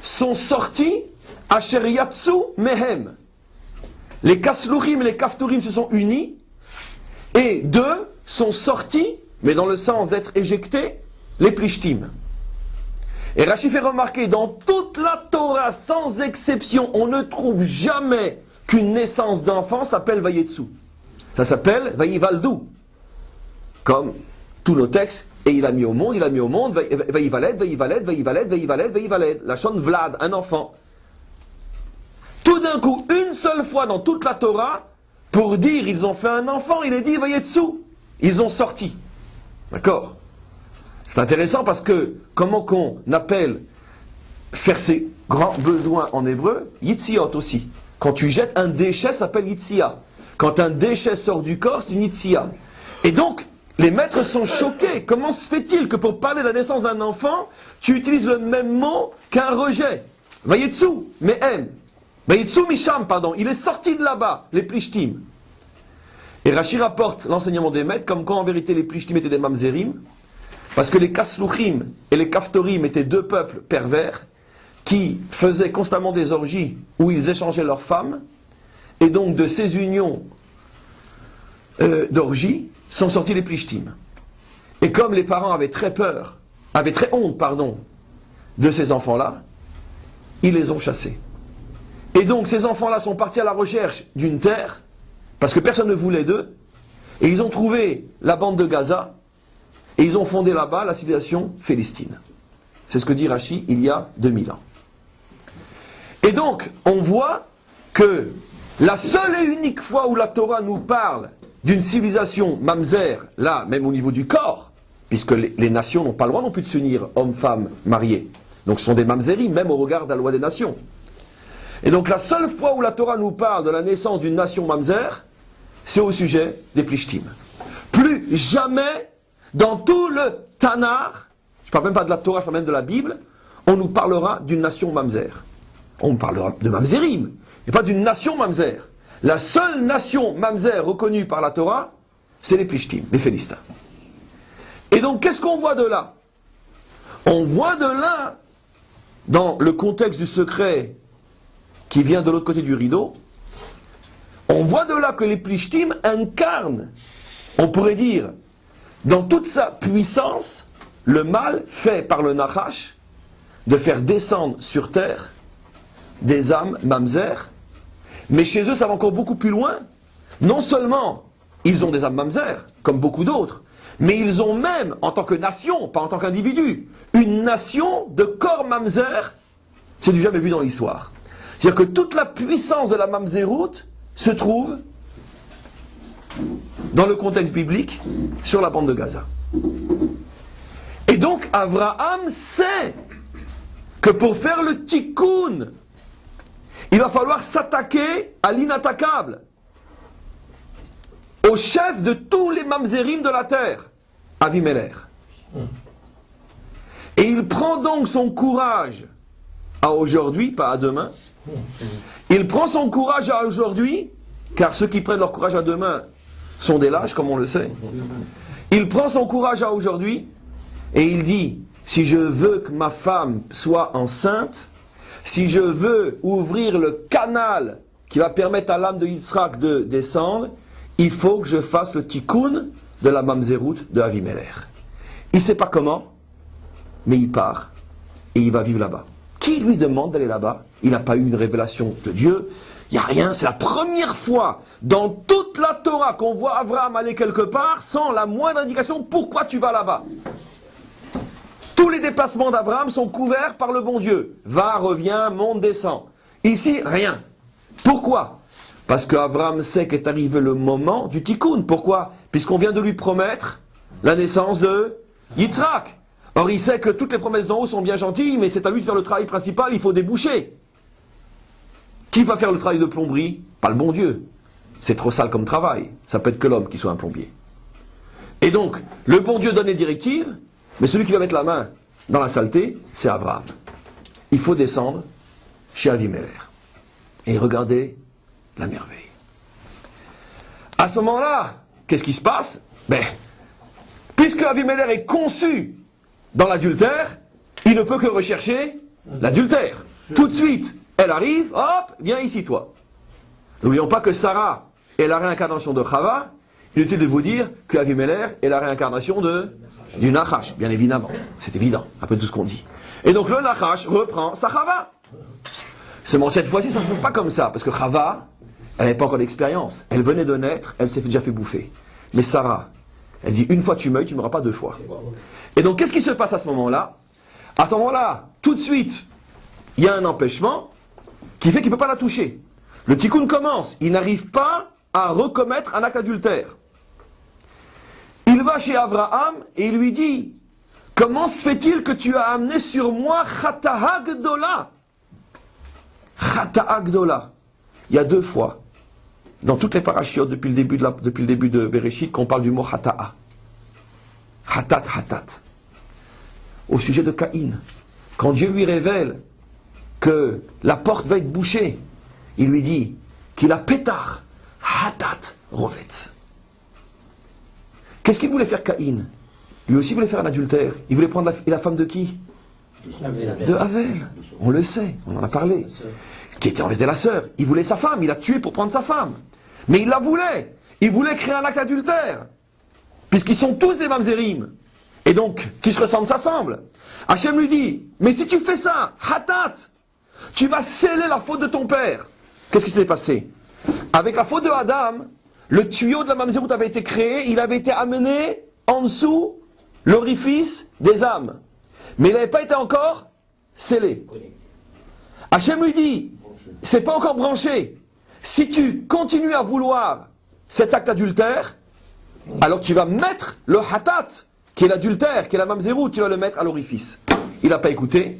sont sortis à Sheriatsu Mehem. Les Kasluchim et les Kaftorim se sont unis. Et d'eux sont sortis, mais dans le sens d'être éjectés, les Plishtim. Et Rashi fait remarquer, dans toute la Torah, sans exception, on ne trouve jamais qu'une naissance d'enfant s'appelle Vayetsu. Ça s'appelle Vayivaldu. Comme tous nos textes, et il a mis au monde, Vayivaled, Vayivaled, Vayivaled, Vayivaled, Vayivaled. La chante Vlad, un enfant. Tout d'un coup, une seule fois dans toute la Torah, pour dire ils ont fait un enfant, il est dit Vayetsu. Ils ont sorti. D'accord? C'est intéressant parce que, comment qu'on appelle faire ses grands besoins en hébreu? Yitziot aussi. Quand tu jettes un déchet, ça s'appelle Yitzia. Quand un déchet sort du corps, c'est une Yitzia. Et donc, les maîtres sont choqués. Comment se fait-il que pour parler de la naissance d'un enfant, tu utilises le même mot qu'un rejet? Vayetsu, mehem. Vayetsu misham, pardon. Il est sorti de là-bas, les plishtim. Et Rashi rapporte l'enseignement des maîtres, comme quoi en vérité les plishtim étaient des mamzerim, parce que les kasluchim et les kaftorim étaient deux peuples pervers, qui faisaient constamment des orgies où ils échangeaient leurs femmes, et donc de ces unions d'orgies sont sortis les plishtim. Et comme les parents avaient très honte, de ces enfants-là, ils les ont chassés. Et donc ces enfants-là sont partis à la recherche d'une terre, parce que personne ne voulait d'eux, et ils ont trouvé la bande de Gaza, et ils ont fondé là-bas la civilisation philistine. C'est ce que dit Rashi il y a 2000 ans. Et donc, on voit que la seule et unique fois où la Torah nous parle d'une civilisation mamzer, là, même au niveau du corps, puisque les nations n'ont pas le droit non plus de s'unir, hommes, femmes, mariés. Donc ce sont des mamzerim, même au regard de la loi des nations. Et donc la seule fois où la Torah nous parle de la naissance d'une nation mamzer, c'est au sujet des plishtim. Plus jamais, dans tout le Tanar, je ne parle même pas de la Torah, je parle même de la Bible, on nous parlera d'une nation mamzer. On parlera de mamzerim, et pas d'une nation mamzer. La seule nation mamzer reconnue par la Torah, c'est les plishtim, les Philistins. Et donc, qu'est-ce qu'on voit de là? On voit de là, dans le contexte du secret qui vient de l'autre côté du rideau, on voit de là que les plishtim incarnent, on pourrait dire, dans toute sa puissance, le mal fait par le Nachash de faire descendre sur terre des âmes mamzer, mais chez eux ça va encore beaucoup plus loin. Non seulement ils ont des âmes mamzer, comme beaucoup d'autres, mais ils ont même, en tant que nation, pas en tant qu'individu, une nation de corps mamzer, c'est du jamais vu dans l'histoire. C'est-à-dire que toute la puissance de la mamzeroute se trouve dans le contexte biblique sur la bande de Gaza. Et donc Abraham sait que pour faire le tikkun, il va falloir s'attaquer à l'inattaquable, au chef de tous les mamzerim de la terre, Avimelech. Et il prend donc son courage à aujourd'hui, pas à demain. Il prend son courage à aujourd'hui, car ceux qui prennent leur courage à demain sont des lâches, comme on le sait. Il prend son courage à aujourd'hui, et il dit, si je veux que ma femme soit enceinte, si je veux ouvrir le canal qui va permettre à l'âme de Yitzhak de descendre, il faut que je fasse le tikkun de la mamzeroute de Avimelech. Il ne sait pas comment, mais il part et il va vivre là-bas. Qui lui demande d'aller là-bas? Il n'a pas eu une révélation de Dieu, il n'y a rien. C'est la première fois dans toute la Torah qu'on voit Abraham aller quelque part sans la moindre indication pourquoi tu vas là-bas. Tous les déplacements d'Abraham sont couverts par le bon Dieu. Va, revient, monte, descend. Ici, rien. Pourquoi? Parce qu'Abraham sait qu'est arrivé le moment du tikkun. Pourquoi? Puisqu'on vient de lui promettre la naissance de Yitzhak. Or, il sait que toutes les promesses d'en haut sont bien gentilles, mais c'est à lui de faire le travail principal, il faut déboucher. Qui va faire le travail de plomberie? Pas le bon Dieu. C'est trop sale comme travail. Ça peut être que l'homme qui soit un plombier. Et donc, le bon Dieu donne les directives, mais celui qui va mettre la main dans la saleté, c'est Abraham. Il faut descendre chez Avimelech. Et regardez la merveille. À ce moment-là, qu'est-ce qui se passe? Puisque Avimelech est conçu dans l'adultère, il ne peut que rechercher l'adultère. Tout de suite, elle arrive, hop, viens ici toi. N'oublions pas que Sarah est la réincarnation de Chava. Inutile de vous dire que Avimelech est la réincarnation du Nachash, bien évidemment. C'est évident, un peu tout ce qu'on dit. Et donc le Nachash reprend sa Chava. Seulement cette fois-ci, ça ne se passe pas comme ça, parce que Chava, elle n'avait pas encore d'expérience. Elle venait de naître, elle s'est déjà fait bouffer. Mais Sarah, elle dit, une fois tu meurs, tu ne mourras pas deux fois. Et donc qu'est-ce qui se passe à ce moment-là? À ce moment-là, tout de suite, il y a un empêchement qui fait qu'il ne peut pas la toucher. Le tikkun commence, il n'arrive pas à recommettre un acte adultère. Il va chez Abraham et il lui dit, comment se fait-il que tu as amené sur moi Chata'a Gdola? Chata'a Gdola. Il y a deux fois, dans toutes les parachiotes depuis le début de Bereshit, qu'on parle du mot Chata'a. Hatat, hatat. Au sujet de Caïn, quand Dieu lui révèle que la porte va être bouchée, il lui dit qu'il a pétard, hatat, rovetz. Qu'est-ce qu'il voulait faire Caïn? Lui aussi voulait faire un adultère. Il voulait prendre la femme de qui? De Havel. On le sait, on en a parlé. Qui était en fait la sœur. Il voulait sa femme, il l'a tuée pour prendre sa femme. Mais il la voulait. Il voulait créer un acte adultère. Puisqu'ils sont tous des mamzerim. Et donc, qui se ressemblent, s'assemblent. Hachem lui dit, mais si tu fais ça, hatat, tu vas sceller la faute de ton père. Qu'est-ce qui s'est passé? Avec la faute de Adam, le tuyau de la mamzerout avait été créé, il avait été amené en dessous l'orifice des âmes. Mais il n'avait pas été encore scellé. Hachem lui dit, c'est pas encore branché. Si tu continues à vouloir cet acte adultère, alors tu vas mettre le hatat, qui est l'adultère, qui est la mamzerout, tu vas le mettre à l'orifice. Il n'a pas écouté,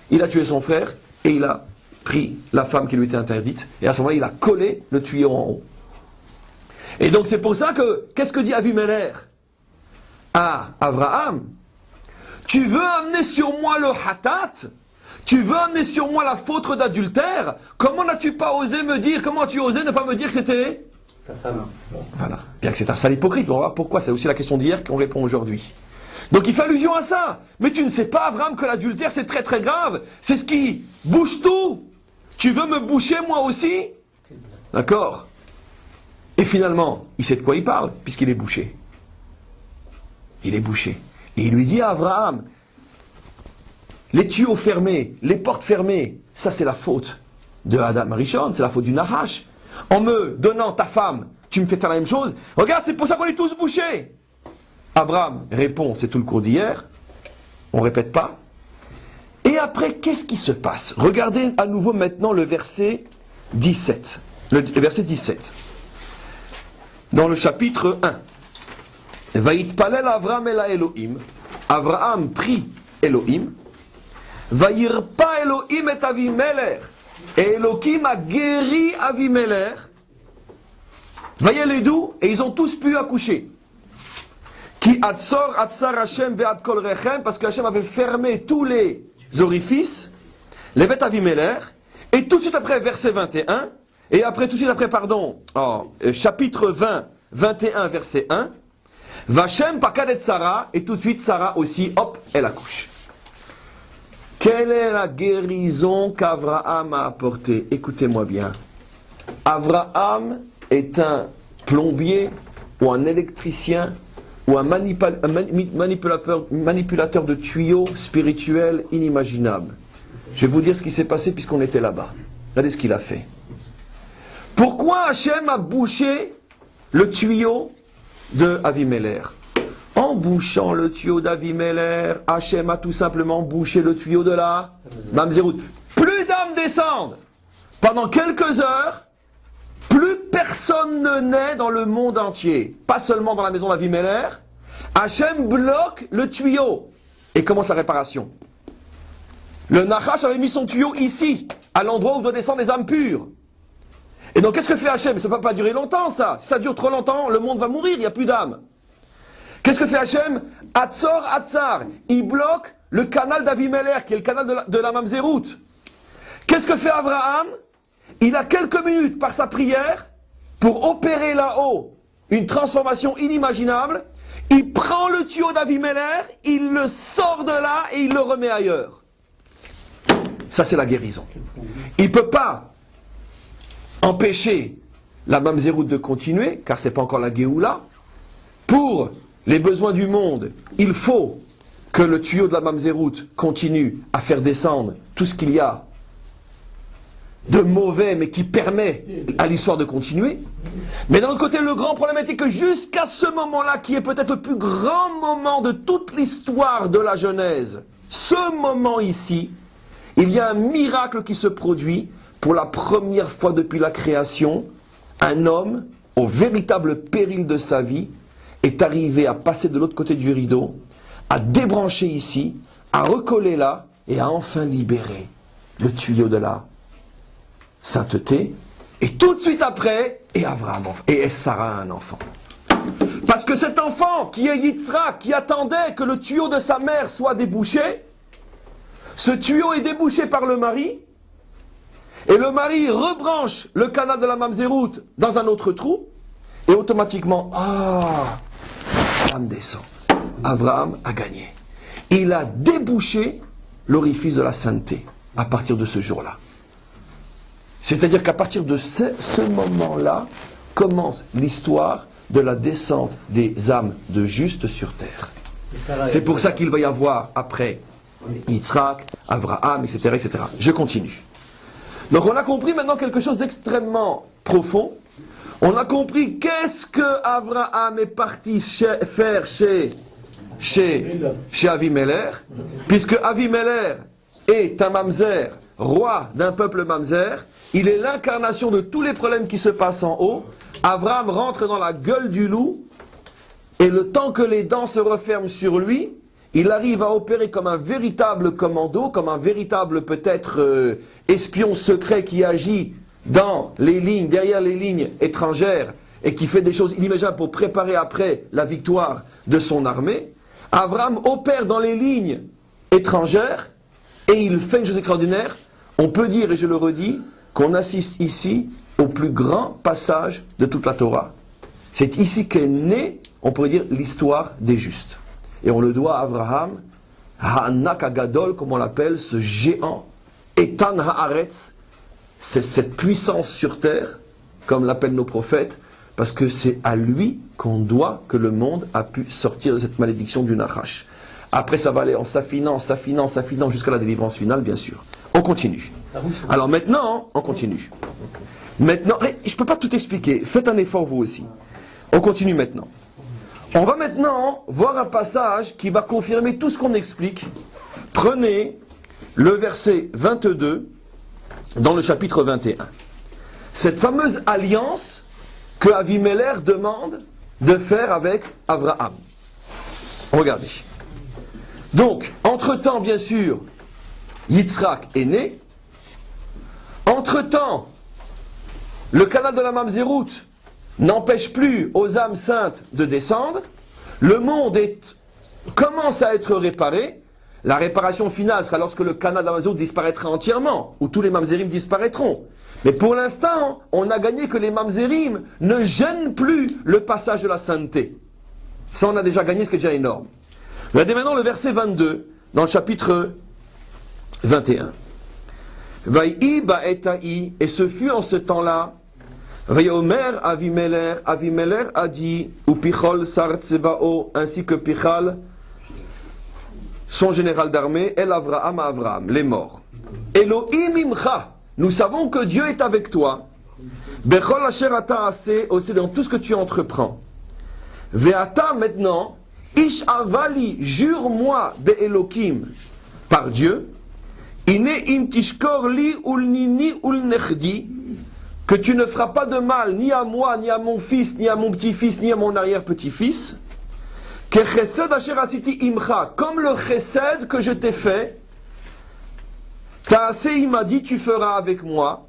il a tué son frère, et il a pris la femme qui lui était interdite, et à ce moment-là, il a collé le tuyau en haut. Et donc c'est pour ça que, qu'est-ce que dit Avimelech à Abraham? Tu veux amener sur moi le hatat? Tu veux amener sur moi la faute d'adultère? Comment n'as-tu pas osé me dire, comment as-tu osé ne pas me dire que c'était Ta femme. Voilà. Bien que c'est un sale hypocrite, on va voir pourquoi. C'est aussi la question d'hier qu'on répond aujourd'hui. Donc il fait allusion à ça. Mais tu ne sais pas, Abraham, que l'adultère c'est très très grave. C'est ce qui bouche tout. Tu veux me boucher moi aussi? D'accord. Et finalement, il sait de quoi il parle, puisqu'il est bouché. Il est bouché. Et il lui dit à Abraham, les tuyaux fermés, les portes fermées, ça c'est la faute de Adam Arishon, c'est la faute du Nahash. En me donnant ta femme, tu me fais faire la même chose. Regarde, c'est pour ça qu'on est tous bouchés. Abraham répond, c'est tout le cours d'hier. On ne répète pas. Et après, qu'est-ce qui se passe? Regardez à nouveau maintenant le verset 17. Le verset 17. Dans le chapitre 1. Vaïtpalel Avram ela Elohim. Abraham prie Elohim. Vaïrpa Elohim et Avimelech. Et Elohim a guéri Avimelech. Vayeledou, et ils ont tous pu accoucher. Qui atzor atzar Hashem be'ad kol rechem, parce que Hashem avait fermé tous les orifices, les bêtes Avimelech, et tout de suite après, verset 21, et après, tout de suite après, chapitre 20, 21, verset 1, Vachem pakadet Sarah, et tout de suite, Sarah aussi, hop, elle accouche. Quelle est la guérison qu'Abraham a apportée? Écoutez-moi bien. Abraham est un plombier, ou un électricien, ou un manipulateur de tuyaux spirituels inimaginables. Je vais vous dire ce qui s'est passé puisqu'on était là-bas. Regardez ce qu'il a fait. Pourquoi Hachem a bouché le tuyau de Avimelech? En bouchant le tuyau d'Avimelech, Hachem a tout simplement bouché le tuyau de la mamzerout. Plus d'âmes descendent. Pendant quelques heures, plus personne ne naît dans le monde entier. Pas seulement dans la maison d'Avimelech. Hachem bloque le tuyau et commence la réparation. Le Nachash avait mis son tuyau ici, à l'endroit où doit descendre les âmes pures. Et donc qu'est-ce que fait Hachem? Ça ne va pas durer longtemps ça. Si ça dure trop longtemps, le monde va mourir, il n'y a plus d'âmes. Qu'est-ce que fait Hachem? Atzor Atzar. Il bloque le canal d'Avimelech, qui est le canal de la mamzerout. Qu'est-ce que fait Abraham? Il a quelques minutes par sa prière pour opérer là-haut une transformation inimaginable. Il prend le tuyau d'Avimelech, il le sort de là et il le remet ailleurs. Ça c'est la guérison. Il ne peut pas empêcher la mamzerout de continuer, car ce n'est pas encore la Géoula. Pour les besoins du monde, il faut que le tuyau de la mamzerout continue à faire descendre tout ce qu'il y a de mauvais, mais qui permet à l'histoire de continuer. Mais d'un autre côté, le grand problème était que jusqu'à ce moment-là, qui est peut-être le plus grand moment de toute l'histoire de la Genèse, ce moment ici, il y a un miracle qui se produit pour la première fois depuis la création. Un homme, au véritable péril de sa vie, est arrivé à passer de l'autre côté du rideau, à débrancher ici, à recoller là, et à enfin libérer le tuyau de la sainteté, et tout de suite après, et Abraham et Sarah a un enfant. Parce Parce que cet enfant qui est Yitzhak, qui attendait que le tuyau de sa mère soit débouché, ce tuyau est débouché par le mari, et le mari rebranche le canal de la Mamzerout dans un autre trou, et automatiquement, Abraham descend. Abraham a gagné. Il a débouché l'orifice de la sainteté à partir de ce jour-là. C'est-à-dire qu'à partir de ce moment-là, commence l'histoire de la descente des âmes de justes sur terre. C'est pour ça qu'il va y avoir après Yitzhak, Abraham, etc., etc. Je continue. Donc on a compris maintenant quelque chose d'extrêmement profond. On a compris qu'est-ce que Abraham est parti faire chez Avimelech, puisque Avimelech est un mamzer, roi d'un peuple mamzer. Il est l'incarnation de tous les problèmes qui se passent en haut. Abraham rentre dans la gueule du loup, et le temps que les dents se referment sur lui, il arrive à opérer comme un véritable commando, comme un véritable peut-être espion secret qui agit dans les lignes, derrière les lignes étrangères, et qui fait des choses inimaginables pour préparer après la victoire de son armée. Abraham opère dans les lignes étrangères, et il fait une chose extraordinaire. On peut dire, et je le redis, qu'on assiste ici au plus grand passage de toute la Torah. C'est ici qu'est née, on pourrait dire, l'histoire des justes. Et on le doit à Abraham, Ha'anak Agadol, comme on l'appelle, ce géant, Etan Haaretz, c'est cette puissance sur terre, comme l'appellent nos prophètes, parce que c'est à lui qu'on doit que le monde a pu sortir de cette malédiction du Nachash. Après, ça va aller en s'affinant jusqu'à la délivrance finale, bien sûr. On continue. Alors maintenant, on continue. Maintenant, je ne peux pas tout expliquer. Faites un effort vous aussi. On continue maintenant. On va maintenant voir un passage qui va confirmer tout ce qu'on explique. Prenez le verset 22 dans le chapitre 21. Cette fameuse alliance que Avimelech demande de faire avec Abraham. Regardez. Donc, entre-temps, bien sûr, Yitzhak est né. Entre-temps, le canal de la Mamzerout n'empêche plus aux âmes saintes de descendre. Le monde commence à être réparé. La réparation finale sera lorsque le canal de la Mamzerout disparaîtra entièrement, où tous les Mamzerim disparaîtront. Mais pour l'instant, on a gagné que les Mamzerim ne gênent plus le passage de la sainteté. Ça, on a déjà gagné, ce qui est déjà énorme. Regardez maintenant le verset 22, dans le chapitre 21. Vaïi ba'eta'i, et ce fut en ce temps-là, Vayomer Avimelech, Avimelech a dit, ou Pichol Sar Tsevao, ainsi que Pichal, son général d'armée, El Avraham à Avraham, les morts. Elohim imcha, nous savons que Dieu est avec toi. Bechol asher ata aseh, aussi dans tout ce que tu entreprends. Ve'ata maintenant, Ish avali, jure-moi be'elokim, par Dieu, Ine im tishkor li ul nini ul nechdi, que tu ne feras pas de mal ni à moi, ni à mon fils, ni à mon petit-fils, ni à mon arrière-petit-fils. Que chesed asher asiti imcha, comme le chesed que je t'ai fait, Taaseh il m'a dit, tu feras avec moi,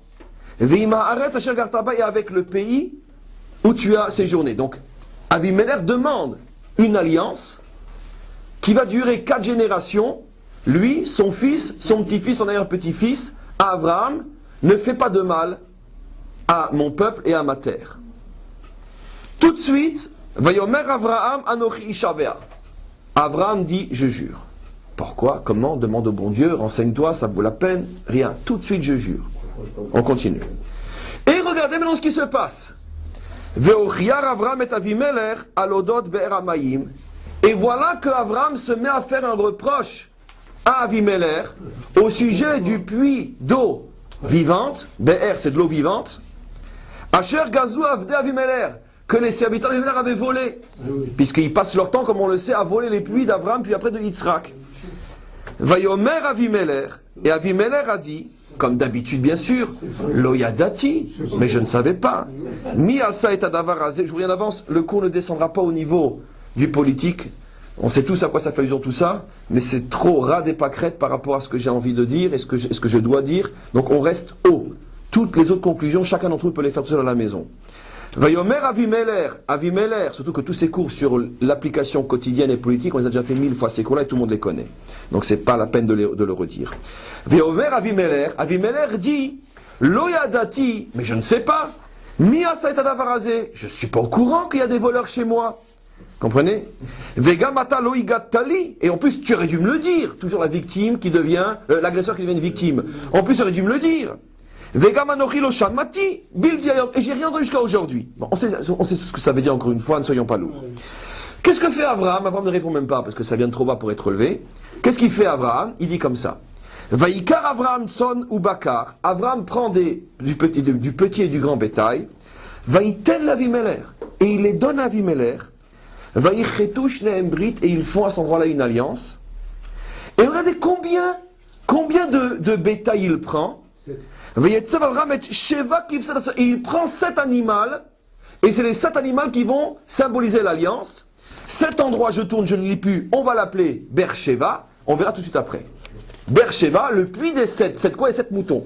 Ve'ima aretz asher gartaba, et avec le pays où tu as séjourné. Donc, Avimelech demande une alliance qui va durer 4 générations. Lui, son fils, son petit-fils, son arrière-petit-fils, à Abraham, ne fais pas de mal à mon peuple et à ma terre. Tout de suite, Vayomer Avraham Anochi Ishavea. Abraham dit, je jure. Pourquoi? Comment? Demande au bon Dieu, renseigne-toi, ça vaut la peine. Rien. Tout de suite, je jure. On continue. Et regardez maintenant ce qui se passe. Veochiar Avraham et Avimelech alodot be'er hamayim. Et voilà que Abraham se met à faire un reproche à Avimelech au sujet du puits d'eau vivante. Be'er, c'est de l'eau vivante. Asher gazou avde Avimelech, que les serviteurs d'Avimelech avaient volé. Puisqu'ils passent leur temps, comme on le sait, à voler les puits d'Abraham, puis après de Yitzhak. Vayomer Avimelech, et Avimelech a dit, comme d'habitude bien sûr, lo yadati, mais je ne savais pas. Mi asa et adavar azeh, je vous dis en avance, le cours ne descendra pas au niveau du politique. On sait tous à quoi ça fait allusion tout ça, mais c'est trop ras des pâquerettes par rapport à ce que j'ai envie de dire et ce que je dois dire. Donc on reste haut. Toutes les autres conclusions, chacun d'entre vous peut les faire tout seul à la maison. Vayomer Avimelech, surtout que tous ces cours sur l'application quotidienne et politique, on les a déjà fait 1000 fois ces cours-là et tout le monde les connaît. Donc c'est pas la peine de le redire. Vayomer Avimelech dit, Loyadati, mais je ne sais pas, Mia Saitadavarazé, je ne suis pas au courant qu'il y a des voleurs chez moi. Comprenez? Vegamata Loigatali, et en plus tu aurais dû me le dire, toujours la victime qui devient, l'agresseur qui devient une victime. En plus tu aurais dû me le dire. Vegamanochi lo shamati, bildiayom, et j'ai rien entendu jusqu'à aujourd'hui. Bon, on sait ce que ça veut dire encore une fois, ne soyons pas lourds. Qu'est-ce que fait Abraham? Abraham ne répond même pas parce que ça vient de trop bas pour être relevé. Qu'est-ce qu'il fait Abraham? Il dit comme ça. Vaikar Abraham son ou bakar. Abraham prend du petit et du grand bétail. Vaïten l'Avimelech. Et il les donne à Avimelech. Vaïchetush neembrit. Et ils font à cet endroit-là une alliance. Et regardez combien de bétail il prend. Et il prend 7 animaux. Et c'est les 7 animaux qui vont symboliser l'alliance. Cet endroit, je tourne, je ne lis plus. On va l'appeler Beersheva. On verra tout de suite après. Beersheva, le puits des 7. 7 quoi et 7 moutons.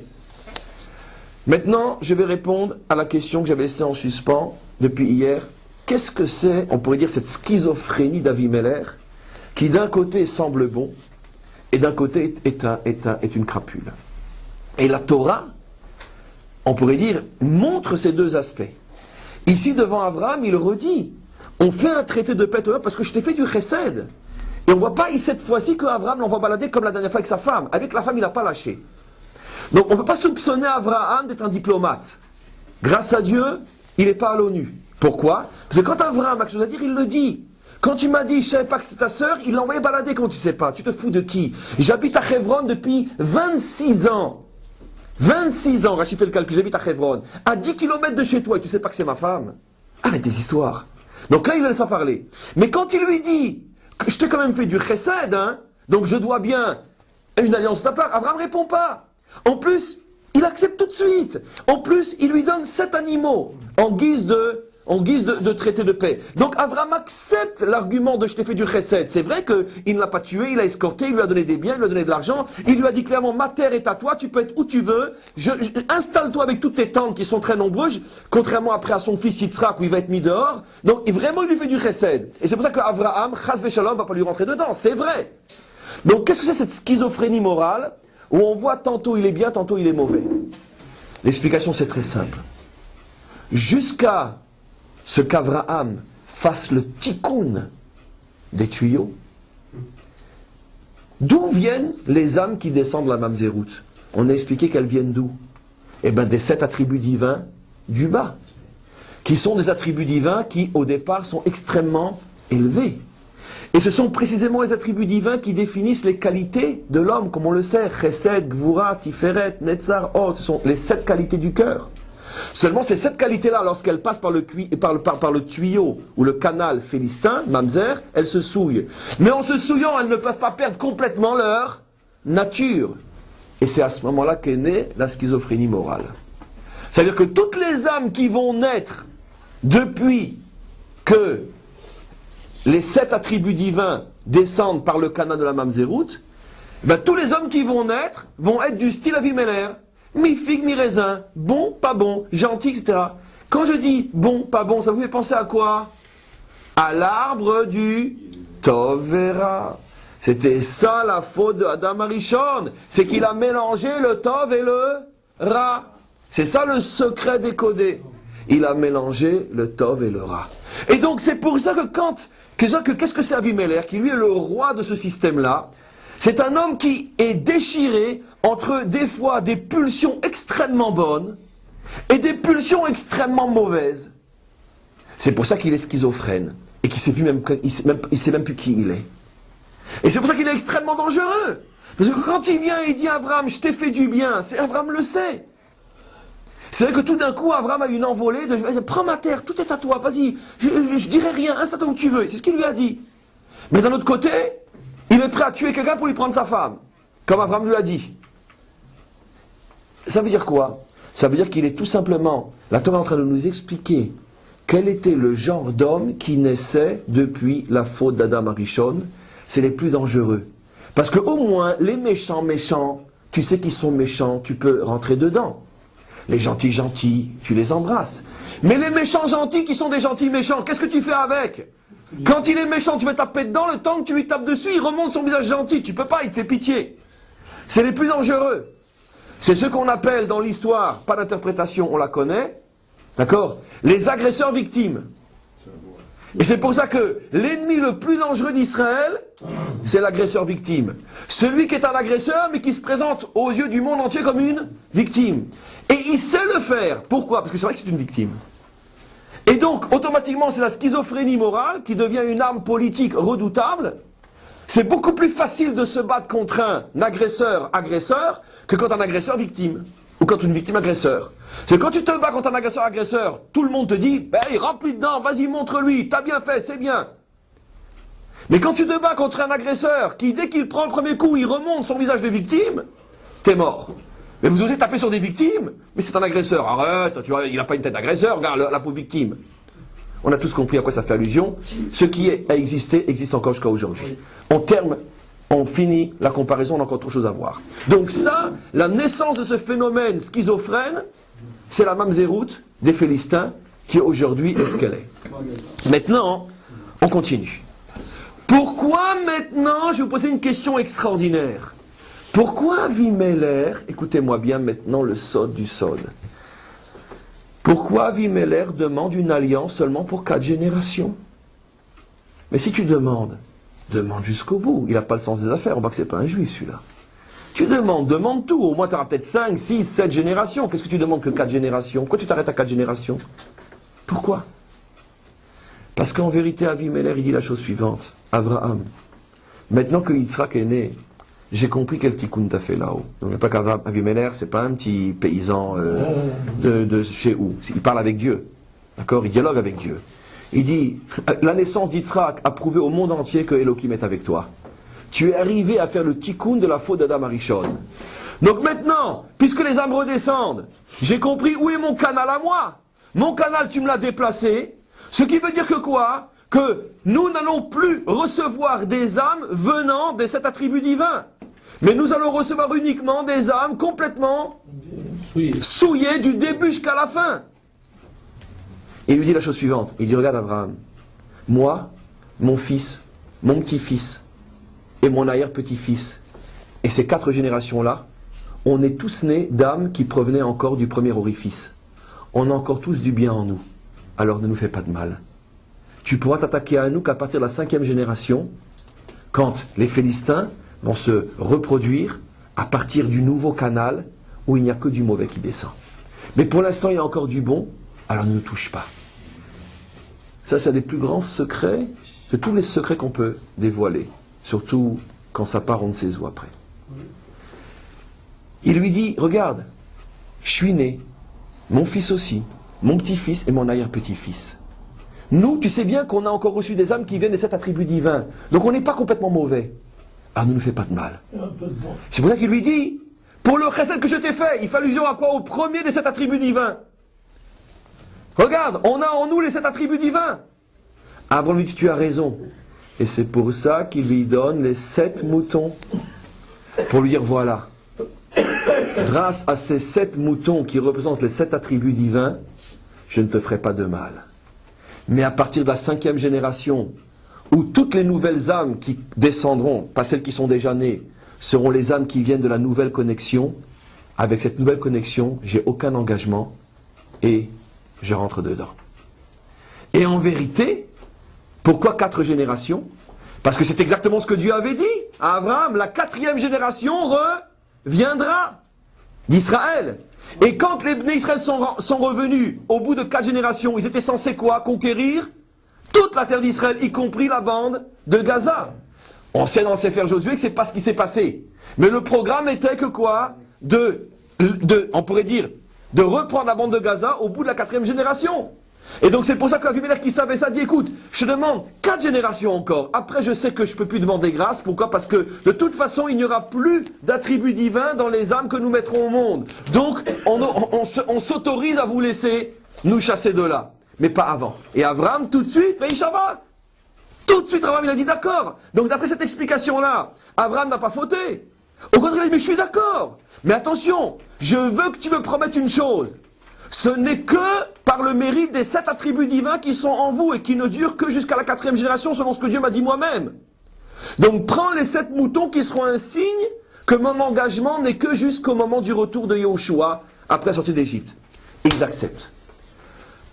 Maintenant, je vais répondre à la question que j'avais laissée en suspens depuis hier. Qu'est-ce que c'est, on pourrait dire, cette schizophrénie d'Avimelech qui d'un côté semble bon et d'un côté est une crapule. Et la Torah, on pourrait dire, montre ces deux aspects. Ici, devant Abraham, il redit, on fait un traité de paix parce que je t'ai fait du chesed. Et on ne voit pas cette fois-ci que Abraham l'envoie balader comme la dernière fois avec sa femme. Avec la femme, il n'a pas lâché. Donc on ne peut pas soupçonner Abraham d'être un diplomate. Grâce à Dieu, il n'est pas à l'ONU. Pourquoi? Parce que quand Abraham a quelque chose à dire, il le dit. Quand tu m'as dit, je ne savais pas que c'était ta sœur, il l'a envoyé balader quand tu ne sais pas. Tu te fous de qui? J'habite à Hebron depuis 26 ans. 26 ans, Rachid fait le calcul, j'habite à Hebron. À 10 km de chez toi et tu ne sais pas que c'est ma femme. Arrête des histoires. Donc là, il ne laisse pas parler. Mais quand il lui dit, je t'ai quand même fait du chesed, hein, donc je dois bien une alliance de ta part, Abraham ne répond pas. En plus, il accepte tout de suite. En plus, il lui donne 7 animaux en guise de traité de paix. Donc Abraham accepte l'argument de je t'ai fait du chesed. C'est vrai qu'il ne l'a pas tué, il l'a escorté, il lui a donné des biens, il lui a donné de l'argent, il lui a dit clairement ma terre est à toi, tu peux être où tu veux, installe-toi avec toutes tes tentes qui sont très nombreuses, contrairement après à son fils Yitzhak où il va être mis dehors. Donc vraiment il lui fait du chesed. Et c'est pour ça qu'Abraham, chas v'shalom, va pas lui rentrer dedans, c'est vrai. Donc qu'est-ce que c'est cette schizophrénie morale où on voit tantôt il est bien, tantôt il est mauvais? L'explication c'est très simple. Jusqu'à ce qu'Abraham fasse le tikkun des tuyaux, d'où viennent les âmes qui descendent la Mamzerout? On a expliqué qu'elles viennent d'où? Eh bien des 7 attributs divins du bas, qui sont des attributs divins qui au départ sont extrêmement élevés. Et ce sont précisément les attributs divins qui définissent les qualités de l'homme, comme on le sait, Chesed, Gvura, Tiferet, Netzar, Oh, ce sont les 7 qualités du cœur. Seulement ces 7 qualités-là, lorsqu'elles passent par le tuyau ou le canal philistin, Mamzer, elles se souillent. Mais en se souillant, elles ne peuvent pas perdre complètement leur nature. Et c'est à ce moment-là qu'est née la schizophrénie morale. C'est-à-dire que toutes les âmes qui vont naître depuis que les 7 attributs divins descendent par le canal de la Mamzerout, ben, tous les hommes qui vont naître vont être du style Avimelech. Mi-figue, mi-raisin, bon, pas bon, gentil, etc. Quand je dis bon, pas bon, ça vous fait penser à quoi? À l'arbre du Tovera. C'était ça la faute de Adam Arishon. C'est qu'il a mélangé le Tov et le Ra. C'est ça le secret décodé. Il a mélangé le Tov et le Ra. Et donc c'est pour ça que qu'est-ce que c'est Avimelech, qui lui est le roi de ce système-là? C'est un homme qui est déchiré entre des fois des pulsions extrêmement bonnes et des pulsions extrêmement mauvaises. C'est pour ça qu'il est schizophrène et qu'il ne sait même plus qui il est. Et c'est pour ça qu'il est extrêmement dangereux. Parce que quand il vient et il dit à Abraham, je t'ai fait du bien, Abraham le sait. C'est vrai que tout d'un coup, Abraham a une envolée de prends ma terre, tout est à toi, vas-y, je dirai rien, installe-toi où tu veux. C'est ce qu'il lui a dit. Mais d'un autre côté, il est prêt à tuer quelqu'un pour lui prendre sa femme, comme Abraham lui a dit. Ça veut dire quoi? Ça veut dire qu'il est tout simplement, la Torah est en train de nous expliquer quel était le genre d'homme qui naissait depuis la faute d'Adam Arishon. C'est les plus dangereux. Parce que au moins, les méchants, tu sais qu'ils sont méchants, tu peux rentrer dedans. Les gentils, tu les embrasses. Mais les méchants gentils qui sont des gentils méchants, qu'est-ce que tu fais avec? Quand il est méchant, tu veux taper dedans, le temps que tu lui tapes dessus, il remonte son visage gentil. Tu peux pas, il te fait pitié. C'est les plus dangereux. C'est ce qu'on appelle dans l'histoire, pas d'interprétation, on la connaît, d'accord? Les agresseurs victimes. Et c'est pour ça que l'ennemi le plus dangereux d'Israël, c'est l'agresseur victime. Celui qui est un agresseur, mais qui se présente aux yeux du monde entier comme une victime. Et il sait le faire. Pourquoi? Parce que c'est vrai que c'est une victime. Et donc, automatiquement, c'est la schizophrénie morale qui devient une arme politique redoutable. C'est beaucoup plus facile de se battre contre un agresseur que contre un agresseur victime. Ou contre une victime agresseur. C'est quand tu te bats contre un agresseur, tout le monde te dit, ben, il rentre plus dedans, vas-y, montre-lui, t'as bien fait, c'est bien. Mais quand tu te bats contre un agresseur qui, dès qu'il prend le premier coup, il remonte son visage de victime, t'es mort. Mais vous osez taper sur des victimes, mais c'est un agresseur. Arrête, tu vois, il n'a pas une tête d'agresseur, regarde la pauvre victime. On a tous compris à quoi ça fait allusion. Ce qui a existé existe encore jusqu'à aujourd'hui. En termes, on finit la comparaison, on a encore trop de choses à voir. Donc ça, la naissance de ce phénomène schizophrène, c'est la mamzerout des Philistins qui aujourd'hui est ce qu'elle est. Maintenant, on continue. Pourquoi maintenant, je vais vous poser une question extraordinaire. Pourquoi Avimelech, écoutez-moi bien maintenant le sod du sod. Pourquoi Avimelech demande une alliance seulement pour 4 générations? Mais si tu demandes, demande jusqu'au bout. Il n'a pas le sens des affaires, on voit que c'est pas un juif celui-là. Tu demande tout. Au moins tu auras peut-être 5, 6, 7 générations. Qu'est-ce que tu demandes que 4 générations? Pourquoi tu t'arrêtes à 4 générations? Pourquoi? Parce qu'en vérité, Avimelech, il dit la chose suivante. Abraham, maintenant que Yitzhak est né, j'ai compris quel tikkun t'as fait là-haut. Donc, il n'y a pas qu'Avimelech, c'est pas un petit paysan de chez où. Il parle avec Dieu. D'accord? Il dialogue avec Dieu. Il dit, la naissance d'Yitzhak a prouvé au monde entier que Elohim est avec toi. Tu es arrivé à faire le tikkun de la faute d'Adam Arishon. Donc maintenant, puisque les âmes redescendent, j'ai compris où est mon canal à moi. Mon canal, tu me l'as déplacé. Ce qui veut dire que quoi? Que nous n'allons plus recevoir des âmes venant de cet attribut divin. Mais nous allons recevoir uniquement des âmes complètement souillées du début jusqu'à la fin. Et il lui dit la chose suivante. Il dit, regarde Abraham, moi, mon fils, mon petit-fils et mon arrière-petit-fils, et ces 4 générations-là, on est tous nés d'âmes qui provenaient encore du premier orifice. On a encore tous du bien en nous. Alors ne nous fais pas de mal. Tu pourras t'attaquer à nous qu'à partir de la 5e génération, quand les Philistins vont se reproduire à partir du nouveau canal où il n'y a que du mauvais qui descend. Mais pour l'instant, il y a encore du bon, alors ne nous touche pas. Ça, c'est un des plus grands secrets, de tous les secrets qu'on peut dévoiler. Surtout quand ça part, on ne sait où après. Il lui dit, regarde, je suis né, mon fils aussi, mon petit-fils et mon arrière-petit-fils. Nous, tu sais bien qu'on a encore reçu des âmes qui viennent de cet attribut divin. Donc on n'est pas complètement mauvais. Alors ne nous fais pas de mal. C'est pour ça qu'il lui dit, pour le chesed que je t'ai fait, il fait allusion à quoi? Au premier de cet attribut divin. Regarde, on a en nous les 7 attributs divins. Abraham lui dit, tu as raison. Et c'est pour ça qu'il lui donne les 7 moutons. Pour lui dire, voilà. Grâce à ces 7 moutons qui représentent les 7 attributs divins, je ne te ferai pas de mal. Mais à partir de la 5e génération, où toutes les nouvelles âmes qui descendront, pas celles qui sont déjà nées, seront les âmes qui viennent de la nouvelle connexion, avec cette nouvelle connexion, j'ai aucun engagement et je rentre dedans. Et en vérité, pourquoi 4 générations? Parce que c'est exactement ce que Dieu avait dit à Abraham, la 4e génération reviendra d'Israël. Et quand les Bnei Israël sont revenus au bout de 4 générations, ils étaient censés quoi? Conquérir toute la terre d'Israël, y compris la bande de Gaza. On sait dans le Sefer Josué que c'est pas ce qui s'est passé. Mais le programme était que quoi? On pourrait dire, de reprendre la bande de Gaza au bout de la 4e génération. Et donc c'est pour ça qu'Avimelech qui savait ça dit, écoute, je te demande 4 générations encore. Après je sais que je ne peux plus demander grâce. Pourquoi? Parce que de toute façon il n'y aura plus d'attributs divins dans les âmes que nous mettrons au monde. Donc on s'autorise à vous laisser nous chasser de là. Mais pas avant. Et Abraham tout de suite, Veishava. Tout de suite Abraham il a dit d'accord. Donc d'après cette explication-là, Abraham n'a pas fauté. Au contraire il dit, mais je suis d'accord. Mais attention, je veux que tu me promettes une chose. ce n'est que par le mérite des 7 attributs divins qui sont en vous et qui ne durent que jusqu'à la 4e génération selon ce que Dieu m'a dit moi-même. Donc prends les 7 moutons qui seront un signe que mon engagement n'est que jusqu'au moment du retour de Yahushua après la sortie d'Égypte. Ils acceptent.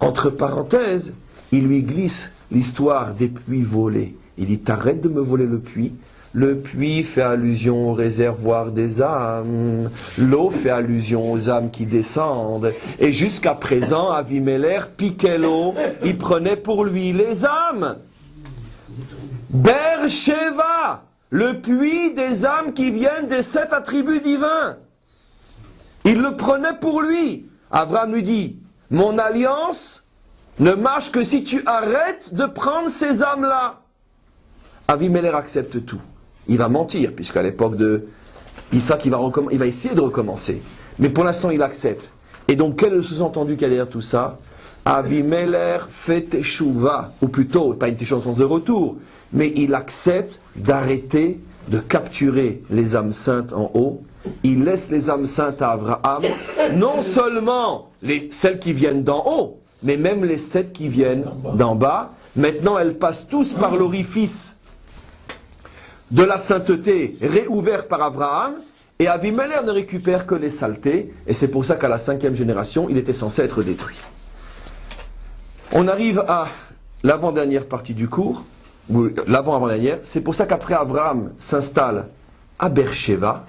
Entre parenthèses, il lui glisse l'histoire des puits volés. Il dit, t'arrêtes de me voler le puits. Le puits fait allusion au réservoir des âmes. L'eau fait allusion aux âmes qui descendent. Et jusqu'à présent, Avimelech piquait l'eau. Il prenait pour lui les âmes. Beersheva, le puits des âmes qui viennent des 7 attributs divins. Il le prenait pour lui. Abraham lui dit, mon alliance ne marche que si tu arrêtes de prendre ces âmes-là. Avimelech accepte tout. Il va mentir, puisqu'à l'époque de Isaac, il va essayer de recommencer. Mais pour l'instant, il accepte. Et donc, quel est le sous-entendu qu'il y a derrière tout ça? Avimelech fait teshuva, ou plutôt, pas une teshuva dans le sens de retour, mais il accepte d'arrêter de capturer les âmes saintes en haut. Il laisse les âmes saintes à Abraham, non seulement celles qui viennent d'en haut, mais même les 7 qui viennent d'en bas. Maintenant, elles passent tous par l'orifice de la sainteté réouvert par Abraham, et Avimelech ne récupère que les saletés, et c'est pour ça qu'à la 5e génération, il était censé être détruit. On arrive à l'avant-dernière partie du cours, ou l'avant-avant-dernière, c'est pour ça qu'après Abraham s'installe à Beersheva,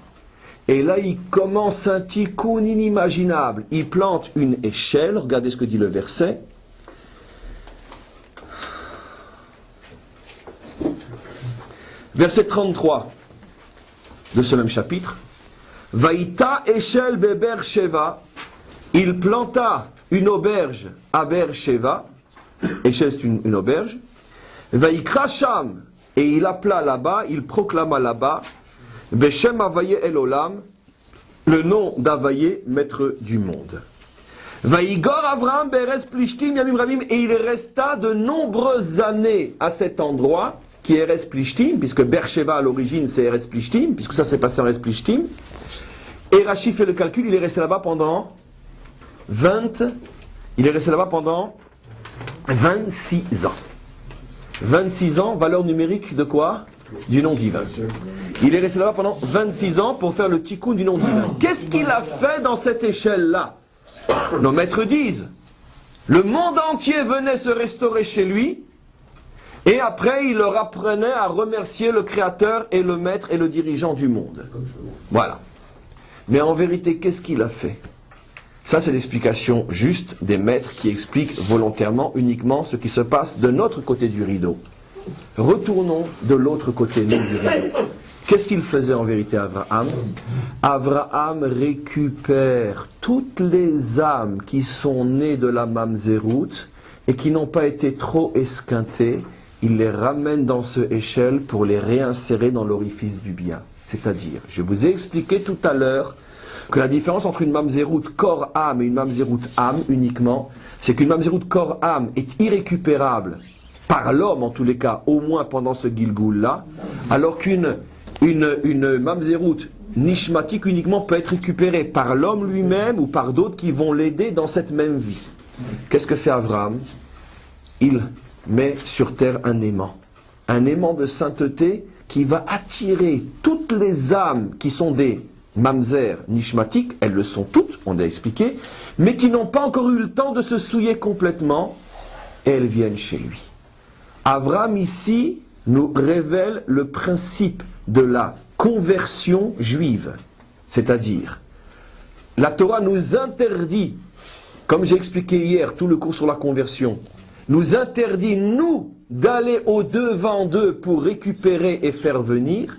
et là il commence un tikkun inimaginable. Il plante une échelle, regardez ce que dit le verset. Verset 33 de ce même chapitre. Vaïta échelle be Beersheva, il planta une auberge à Beersheva. Échelle, c'est une auberge. Vaïkra Sham, et il appela là-bas, il proclama là-bas, Beshem Avaye El Olam, le nom d'Avaye, maître du monde. Vaïgor Avram Beretz Plishtim Yamim Rabim, et il resta de nombreuses années à cet endroit, qui est Eretz Plishtim, puisque Beersheva à l'origine c'est Eretz Plishtim, puisque ça s'est passé en Eretz Plishtim. Et Rashi fait le calcul, il est resté là-bas pendant 26 ans. 26 ans, valeur numérique de quoi? Du nom divin. Il est resté là-bas pendant 26 ans pour faire le tikkun du nom divin. Qu'est-ce qu'il a fait dans cette échelle-là? Nos maîtres disent, le monde entier venait se restaurer chez lui, et après il leur apprenait à remercier le Créateur et le Maître et le dirigeant du monde. Voilà. Mais en vérité, qu'est-ce qu'il a fait? Ça, c'est l'explication juste des maîtres qui expliquent volontairement uniquement ce qui se passe de notre côté du rideau. Retournons de l'autre côté, non du rideau. Qu'est-ce qu'il faisait en vérité, Abraham? Abraham récupère toutes les âmes qui sont nées de la Mamzerout et qui n'ont pas été trop esquintées. Il les ramène dans ce échelle pour les réinsérer dans l'orifice du bien. C'est-à-dire, je vous ai expliqué tout à l'heure que la différence entre une mamzerout corps-âme et une mamzerout âme uniquement, c'est qu'une mamzerout corps-âme est irrécupérable par l'homme en tous les cas, au moins pendant ce Gilgoul-là, alors qu'une mamzerout nishmatique uniquement peut être récupérée par l'homme lui-même ou par d'autres qui vont l'aider dans cette même vie. Qu'est-ce que fait Abraham? Il met sur terre un aimant de sainteté qui va attirer toutes les âmes qui sont des mamzer nishmatiques, elles le sont toutes, on l'a expliqué, mais qui n'ont pas encore eu le temps de se souiller complètement, et elles viennent chez lui. Abraham ici nous révèle le principe de la conversion juive, c'est-à-dire la Torah nous interdit, comme j'ai expliqué hier tout le cours sur la conversion, nous interdit nous d'aller au-devant d'eux pour récupérer et faire venir,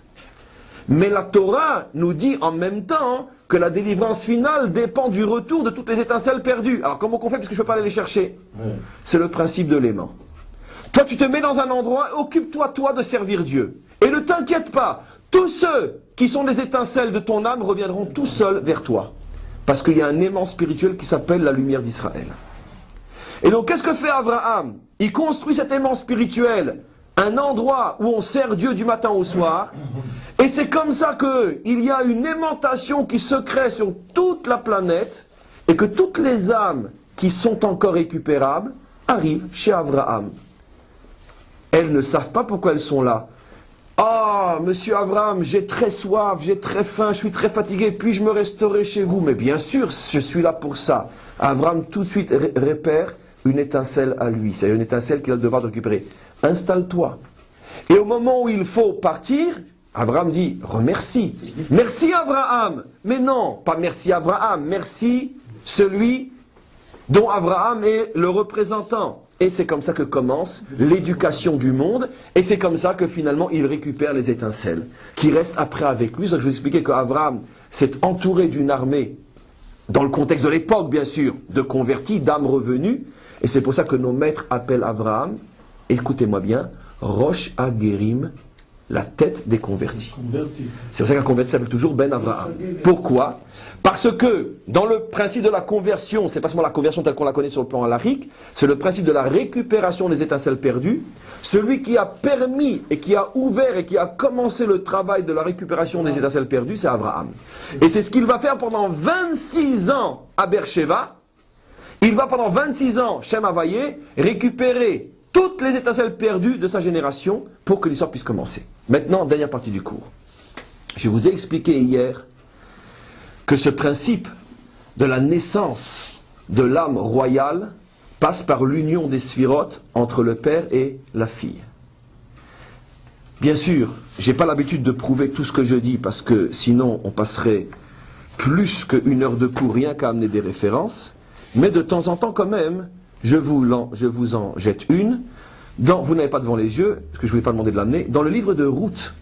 mais la Torah nous dit en même temps que la délivrance finale dépend du retour de toutes les étincelles perdues. Alors comment on fait parce que je ne peux pas aller les chercher? C'est le principe de l'aimant. Toi tu te mets dans un endroit, occupe-toi toi de servir Dieu. Et ne t'inquiète pas, tous ceux qui sont des étincelles de ton âme reviendront tout seuls vers toi. Parce qu'il y a un aimant spirituel qui s'appelle la lumière d'Israël. Et donc qu'est-ce que fait Abraham? Il construit cet aimant spirituel, un endroit où on sert Dieu du matin au soir, et c'est comme ça qu'il y a une aimantation qui se crée sur toute la planète, et que toutes les âmes qui sont encore récupérables arrivent chez Abraham. Elles ne savent pas pourquoi elles sont là. Ah, monsieur Abraham, j'ai très soif, j'ai très faim, je suis très fatigué, puis-je me restaurer chez vous? Mais bien sûr, je suis là pour ça. Abraham tout de suite repère une étincelle à lui, c'est une étincelle qu'il a le devoir de récupérer. Installe-toi. Et au moment où il faut partir, Abraham dit, remercie. Merci Abraham. Mais non, pas merci Abraham, merci celui dont Abraham est le représentant. Et c'est comme ça que commence l'éducation du monde, et c'est comme ça que finalement il récupère les étincelles, qui restent après avec lui. C'est ça que je vous expliquais qu'Abraham s'est entouré d'une armée, dans le contexte de l'époque bien sûr, de convertis, d'âmes revenues, et c'est pour ça que nos maîtres appellent Abraham, écoutez-moi bien, Rosh Hagerim, la tête des convertis. C'est pour ça qu'un converti s'appelle toujours Ben Avraham. Pourquoi? Parce que dans le principe de la conversion, c'est pas seulement la conversion telle qu'on la connaît sur le plan halachique, c'est le principe de la récupération des étincelles perdues. Celui qui a permis et qui a ouvert et qui a commencé le travail de la récupération des étincelles perdues, c'est Abraham. Et c'est ce qu'il va faire pendant 26 ans à Beersheba. Il va pendant 26 ans, Shem Havayé, récupérer toutes les étincelles perdues de sa génération pour que l'histoire puisse commencer. Maintenant, dernière partie du cours. Je vous ai expliqué hier que ce principe de la naissance de l'âme royale passe par l'union des sphirotes entre le père et la fille. Bien sûr, je n'ai pas l'habitude de prouver tout ce que je dis parce que sinon on passerait plus qu'une heure de cours rien qu'à amener des références, mais de temps en temps quand même, je vous en jette une. Vous n'avez pas devant les yeux, parce que je ne voulais pas demander de l'amener, dans le livre de Ruth,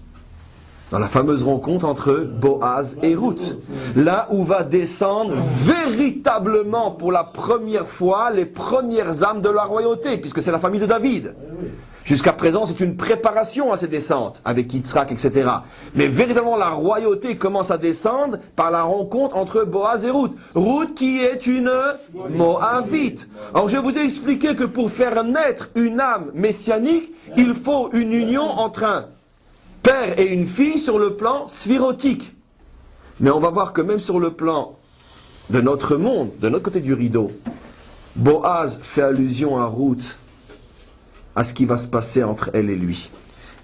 dans la fameuse rencontre entre Boaz et Ruth, là où va descendre véritablement pour la première fois les premières âmes de la royauté, puisque c'est la famille de David. Jusqu'à présent, c'est une préparation à ces descentes, avec Yitzhak, etc. Mais véritablement, la royauté commence à descendre par la rencontre entre Boaz et Ruth. Ruth qui est une Moabite. Alors je vous ai expliqué que pour faire naître une âme messianique, il faut une union entre un père et une fille sur le plan sphirotique. Mais on va voir que même sur le plan de notre monde, de notre côté du rideau, Boaz fait allusion à Ruth, à ce qui va se passer entre elle et lui.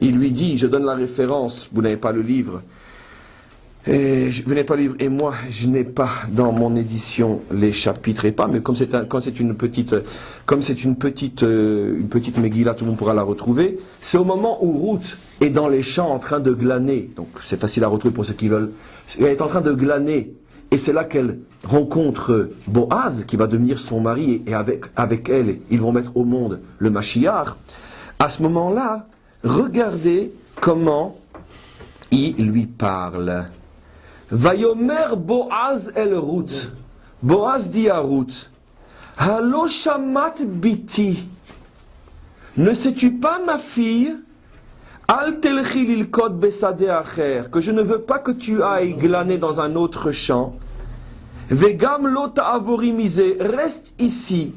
Il lui dit, je donne la référence, vous n'avez pas le livre, et moi je n'ai pas dans mon édition les chapitres et pas, mais comme c'est une petite Megillah, tout le monde pourra la retrouver. C'est au moment où Ruth est dans les champs en train de glaner, donc c'est facile à retrouver pour ceux qui veulent, elle est en train de glaner, et c'est là qu'elle rencontre Boaz, qui va devenir son mari, et avec elle, ils vont mettre au monde le Mashiach. À ce moment-là, regardez comment il lui parle. Vayomer Boaz el Ruth. Boaz dit à Ruth, Halo shamat biti. Ne sais-tu pas, ma fille, Al telchi lilkot besade acher, que je ne veux pas que tu ailles glaner dans un autre champ. Vegam lo ta'avorimise, reste ici.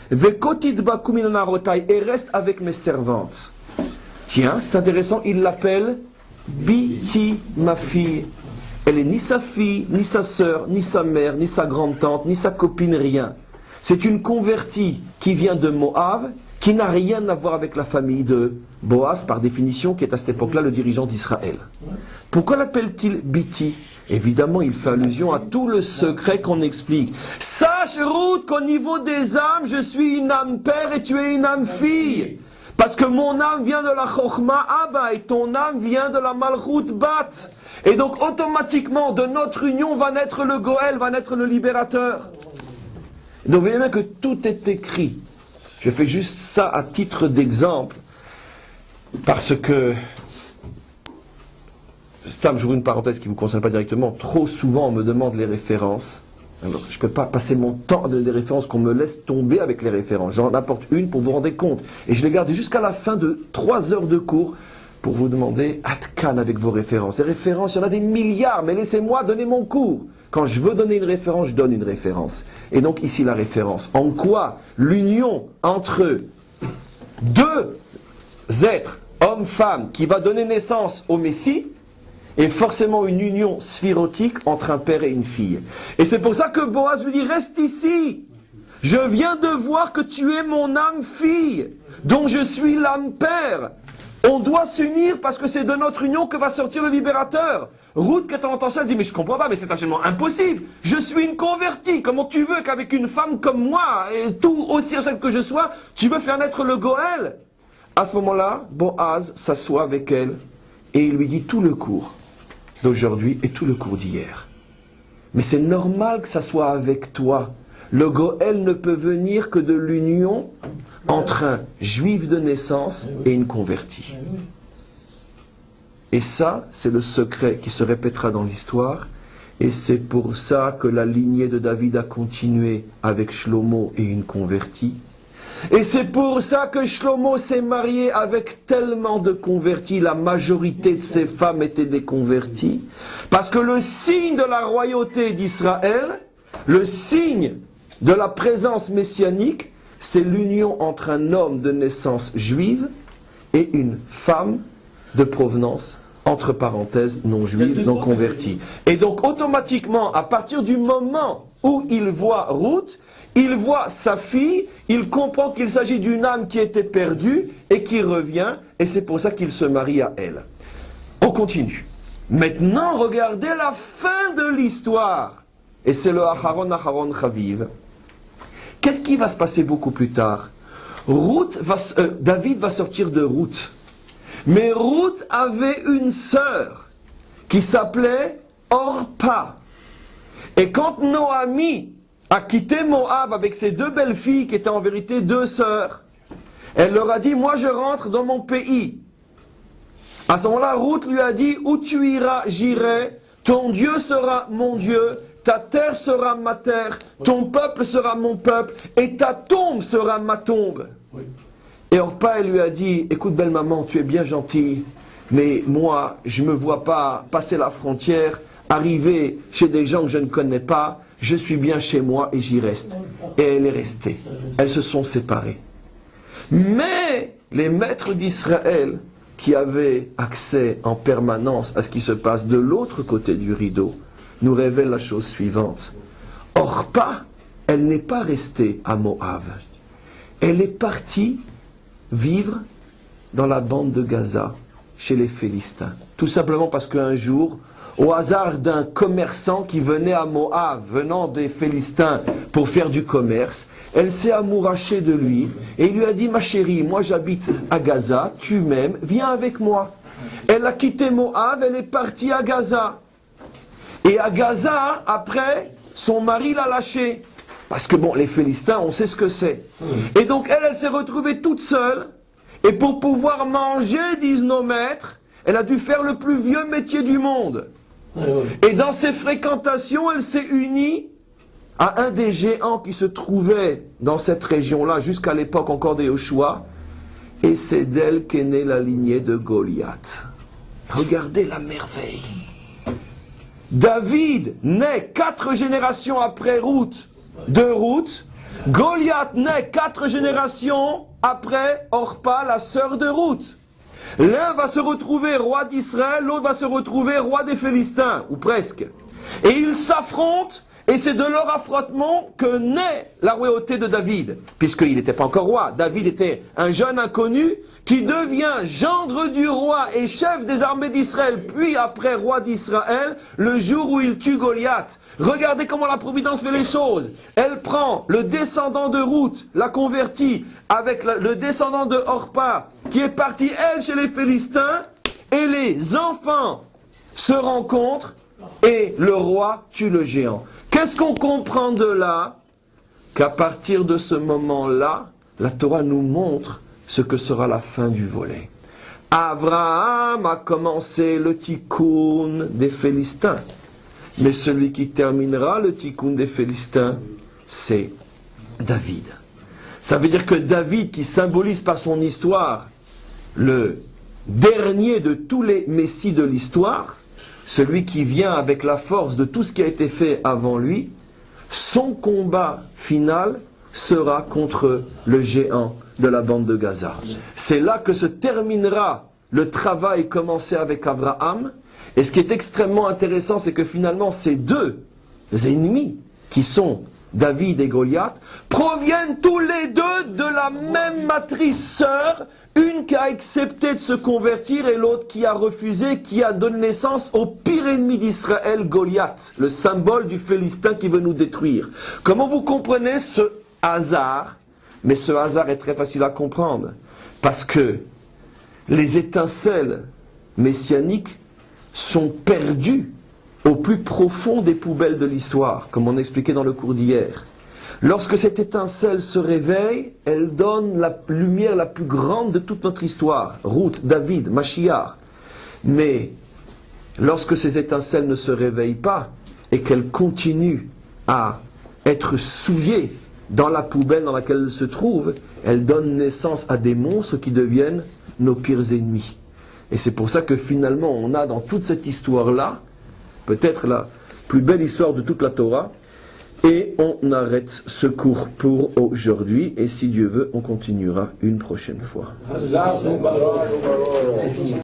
Vekotid bakumin narotai, et reste avec mes servantes. Tiens, c'est intéressant, il l'appelle Biti, ma fille. Elle est ni sa fille, ni sa sœur, ni sa mère, ni sa grande-tante, ni sa copine, rien. C'est une convertie qui vient de Moab, qui n'a rien à voir avec la famille de Boaz, par définition, qui est à cette époque-là le dirigeant d'Israël. Pourquoi l'appelle-t-il Biti? Évidemment, il fait allusion à tout le secret qu'on explique. Sache, Ruth, qu'au niveau des âmes, je suis une âme père et tu es une âme fille. Parce que mon âme vient de la Chokhma Abba et ton âme vient de la Malchut Bat. Et donc, automatiquement, de notre union va naître le Goël, va naître le libérateur. Donc, vous voyez bien que tout est écrit. Je fais juste ça à titre d'exemple, parce que, j'ouvre une parenthèse qui ne vous concerne pas directement, trop souvent on me demande les références. Alors, je ne peux pas passer mon temps à donner des références qu'on me laisse tomber avec les références. J'en apporte une pour vous rendre compte. Et je les garde jusqu'à la fin de 3 heures de cours pour vous demander Atkan avec vos références. Les références, il y en a des milliards, mais laissez-moi donner mon cours. Quand je veux donner une référence, je donne une référence. Et donc ici la référence. En quoi l'union entre deux êtres, homme, femme, qui va donner naissance au Messie, est forcément une union sphirotique entre un père et une fille. Et c'est pour ça que Boaz lui dit, reste ici. Je viens de voir que tu es mon âme fille, dont je suis l'âme père. On doit s'unir parce que c'est de notre union que va sortir le libérateur. Ruth, quand elle entend ça, elle dit, mais je comprends pas, mais c'est absolument impossible. Je suis une convertie. Comment tu veux qu'avec une femme comme moi, et tout aussi simple que je sois, tu veux faire naître le Goël? À ce moment-là, Boaz s'assoit avec elle et il lui dit tout le cours d'aujourd'hui et tout le cours d'hier. Mais c'est normal que ça soit avec toi. Le Goël ne peut venir que de l'union entre un juif de naissance et une convertie. Et ça, c'est le secret qui se répétera dans l'histoire. Et c'est pour ça que la lignée de David a continué avec Shlomo et une convertie. Et c'est pour ça que Shlomo s'est marié avec tellement de convertis. La majorité de ses femmes étaient des convertis. Parce que le signe de la royauté d'Israël, le signe de la présence messianique, c'est l'union entre un homme de naissance juive et une femme de provenance, entre parenthèses, non juive, non convertie. Et donc automatiquement, à partir du moment où il voit Ruth, il voit sa fille, il comprend qu'il s'agit d'une âme qui était perdue et qui revient, et c'est pour ça qu'il se marie à elle. On continue. Maintenant, regardez la fin de l'histoire. Et c'est le Acharon Chaviv. Qu'est-ce qui va se passer beaucoup plus tard? David va sortir de Ruth. Mais Ruth avait une sœur qui s'appelait Orpa. Et quand Noémie a quitté Moab avec ses deux belles filles qui étaient en vérité deux sœurs, elle leur a dit, moi je rentre dans mon pays. À ce moment-là, Ruth lui a dit, où tu iras, j'irai, ton Dieu sera mon Dieu, ta terre sera ma terre, ton peuple sera mon peuple, et ta tombe sera ma tombe. Oui. Et Orpa, elle lui a dit, écoute belle maman, tu es bien gentille, mais moi, je ne me vois pas passer la frontière, arriver chez des gens que je ne connais pas, je suis bien chez moi et j'y reste. Et elle est restée. Elles se sont séparées. Mais les maîtres d'Israël, qui avaient accès en permanence à ce qui se passe de l'autre côté du rideau, nous révèlent la chose suivante. Orpa, elle n'est pas restée à Moab. Elle est partie vivre dans la bande de Gaza, chez les Philistins. Tout simplement parce qu'un jour, au hasard d'un commerçant qui venait à Moab, venant des Philistins pour faire du commerce, elle s'est amourachée de lui et il lui a dit, ma chérie, moi j'habite à Gaza, tu m'aimes, viens avec moi. Elle a quitté Moab, elle est partie à Gaza. Et à Gaza, après, son mari l'a lâchée. Parce que bon, les Philistins, on sait ce que c'est. Et donc elle s'est retrouvée toute seule. Et pour pouvoir manger, disent nos maîtres, elle a dû faire le plus vieux métier du monde. Et dans ses fréquentations, elle s'est unie à un des géants qui se trouvait dans cette région-là, jusqu'à l'époque encore des Yoshua. Et c'est d'elle qu'est née la lignée de Goliath. Regardez la merveille. David naît 4 générations après Ruth, de Ruth. Goliath naît 4 générations après Orpa, la sœur de Ruth. L'un va se retrouver roi d'Israël, l'autre va se retrouver roi des Philistins, ou presque. Et ils s'affrontent, et c'est de leur affrontement que naît la royauté de David, puisqu'il n'était pas encore roi. David était un jeune inconnu qui devient gendre du roi et chef des armées d'Israël, puis après roi d'Israël, le jour où il tue Goliath. Regardez comment la Providence fait les choses. Elle prend le descendant de Ruth, la convertie, avec le descendant de Orpa, qui est parti, elle, chez les Philistins, et les enfants se rencontrent, et le roi tue le géant. Qu'est-ce qu'on comprend de là? Qu'à partir de ce moment-là, la Torah nous montre ce que sera la fin du volet. Abraham a commencé le tikkun des Philistins. Mais celui qui terminera le tikkun des Philistins, c'est David. Ça veut dire que David, qui symbolise par son histoire le dernier de tous les messies de l'histoire, celui qui vient avec la force de tout ce qui a été fait avant lui, son combat final sera contre le géant de la bande de Gaza. C'est là que se terminera le travail commencé avec Abraham. Et ce qui est extrêmement intéressant, c'est que finalement, ces deux ennemis, qui sont David et Goliath, proviennent tous les deux de la même matrice sœur, une qui a accepté de se convertir et l'autre qui a refusé, qui a donné naissance au pire ennemi d'Israël, Goliath, le symbole du Philistin qui veut nous détruire. Comment vous comprenez ce hasard? Mais ce hasard est très facile à comprendre, parce que les étincelles messianiques sont perdues au plus profond des poubelles de l'histoire, comme on expliquait dans le cours d'hier. Lorsque cette étincelle se réveille, elle donne la lumière la plus grande de toute notre histoire. Ruth, David, Mashiach. Mais lorsque ces étincelles ne se réveillent pas et qu'elles continuent à être souillées dans la poubelle dans laquelle elles se trouvent, elles donnent naissance à des monstres qui deviennent nos pires ennemis. Et c'est pour ça que finalement on a dans toute cette histoire-là peut-être la plus belle histoire de toute la Torah. Et on arrête ce cours pour aujourd'hui. Et si Dieu veut, on continuera une prochaine fois.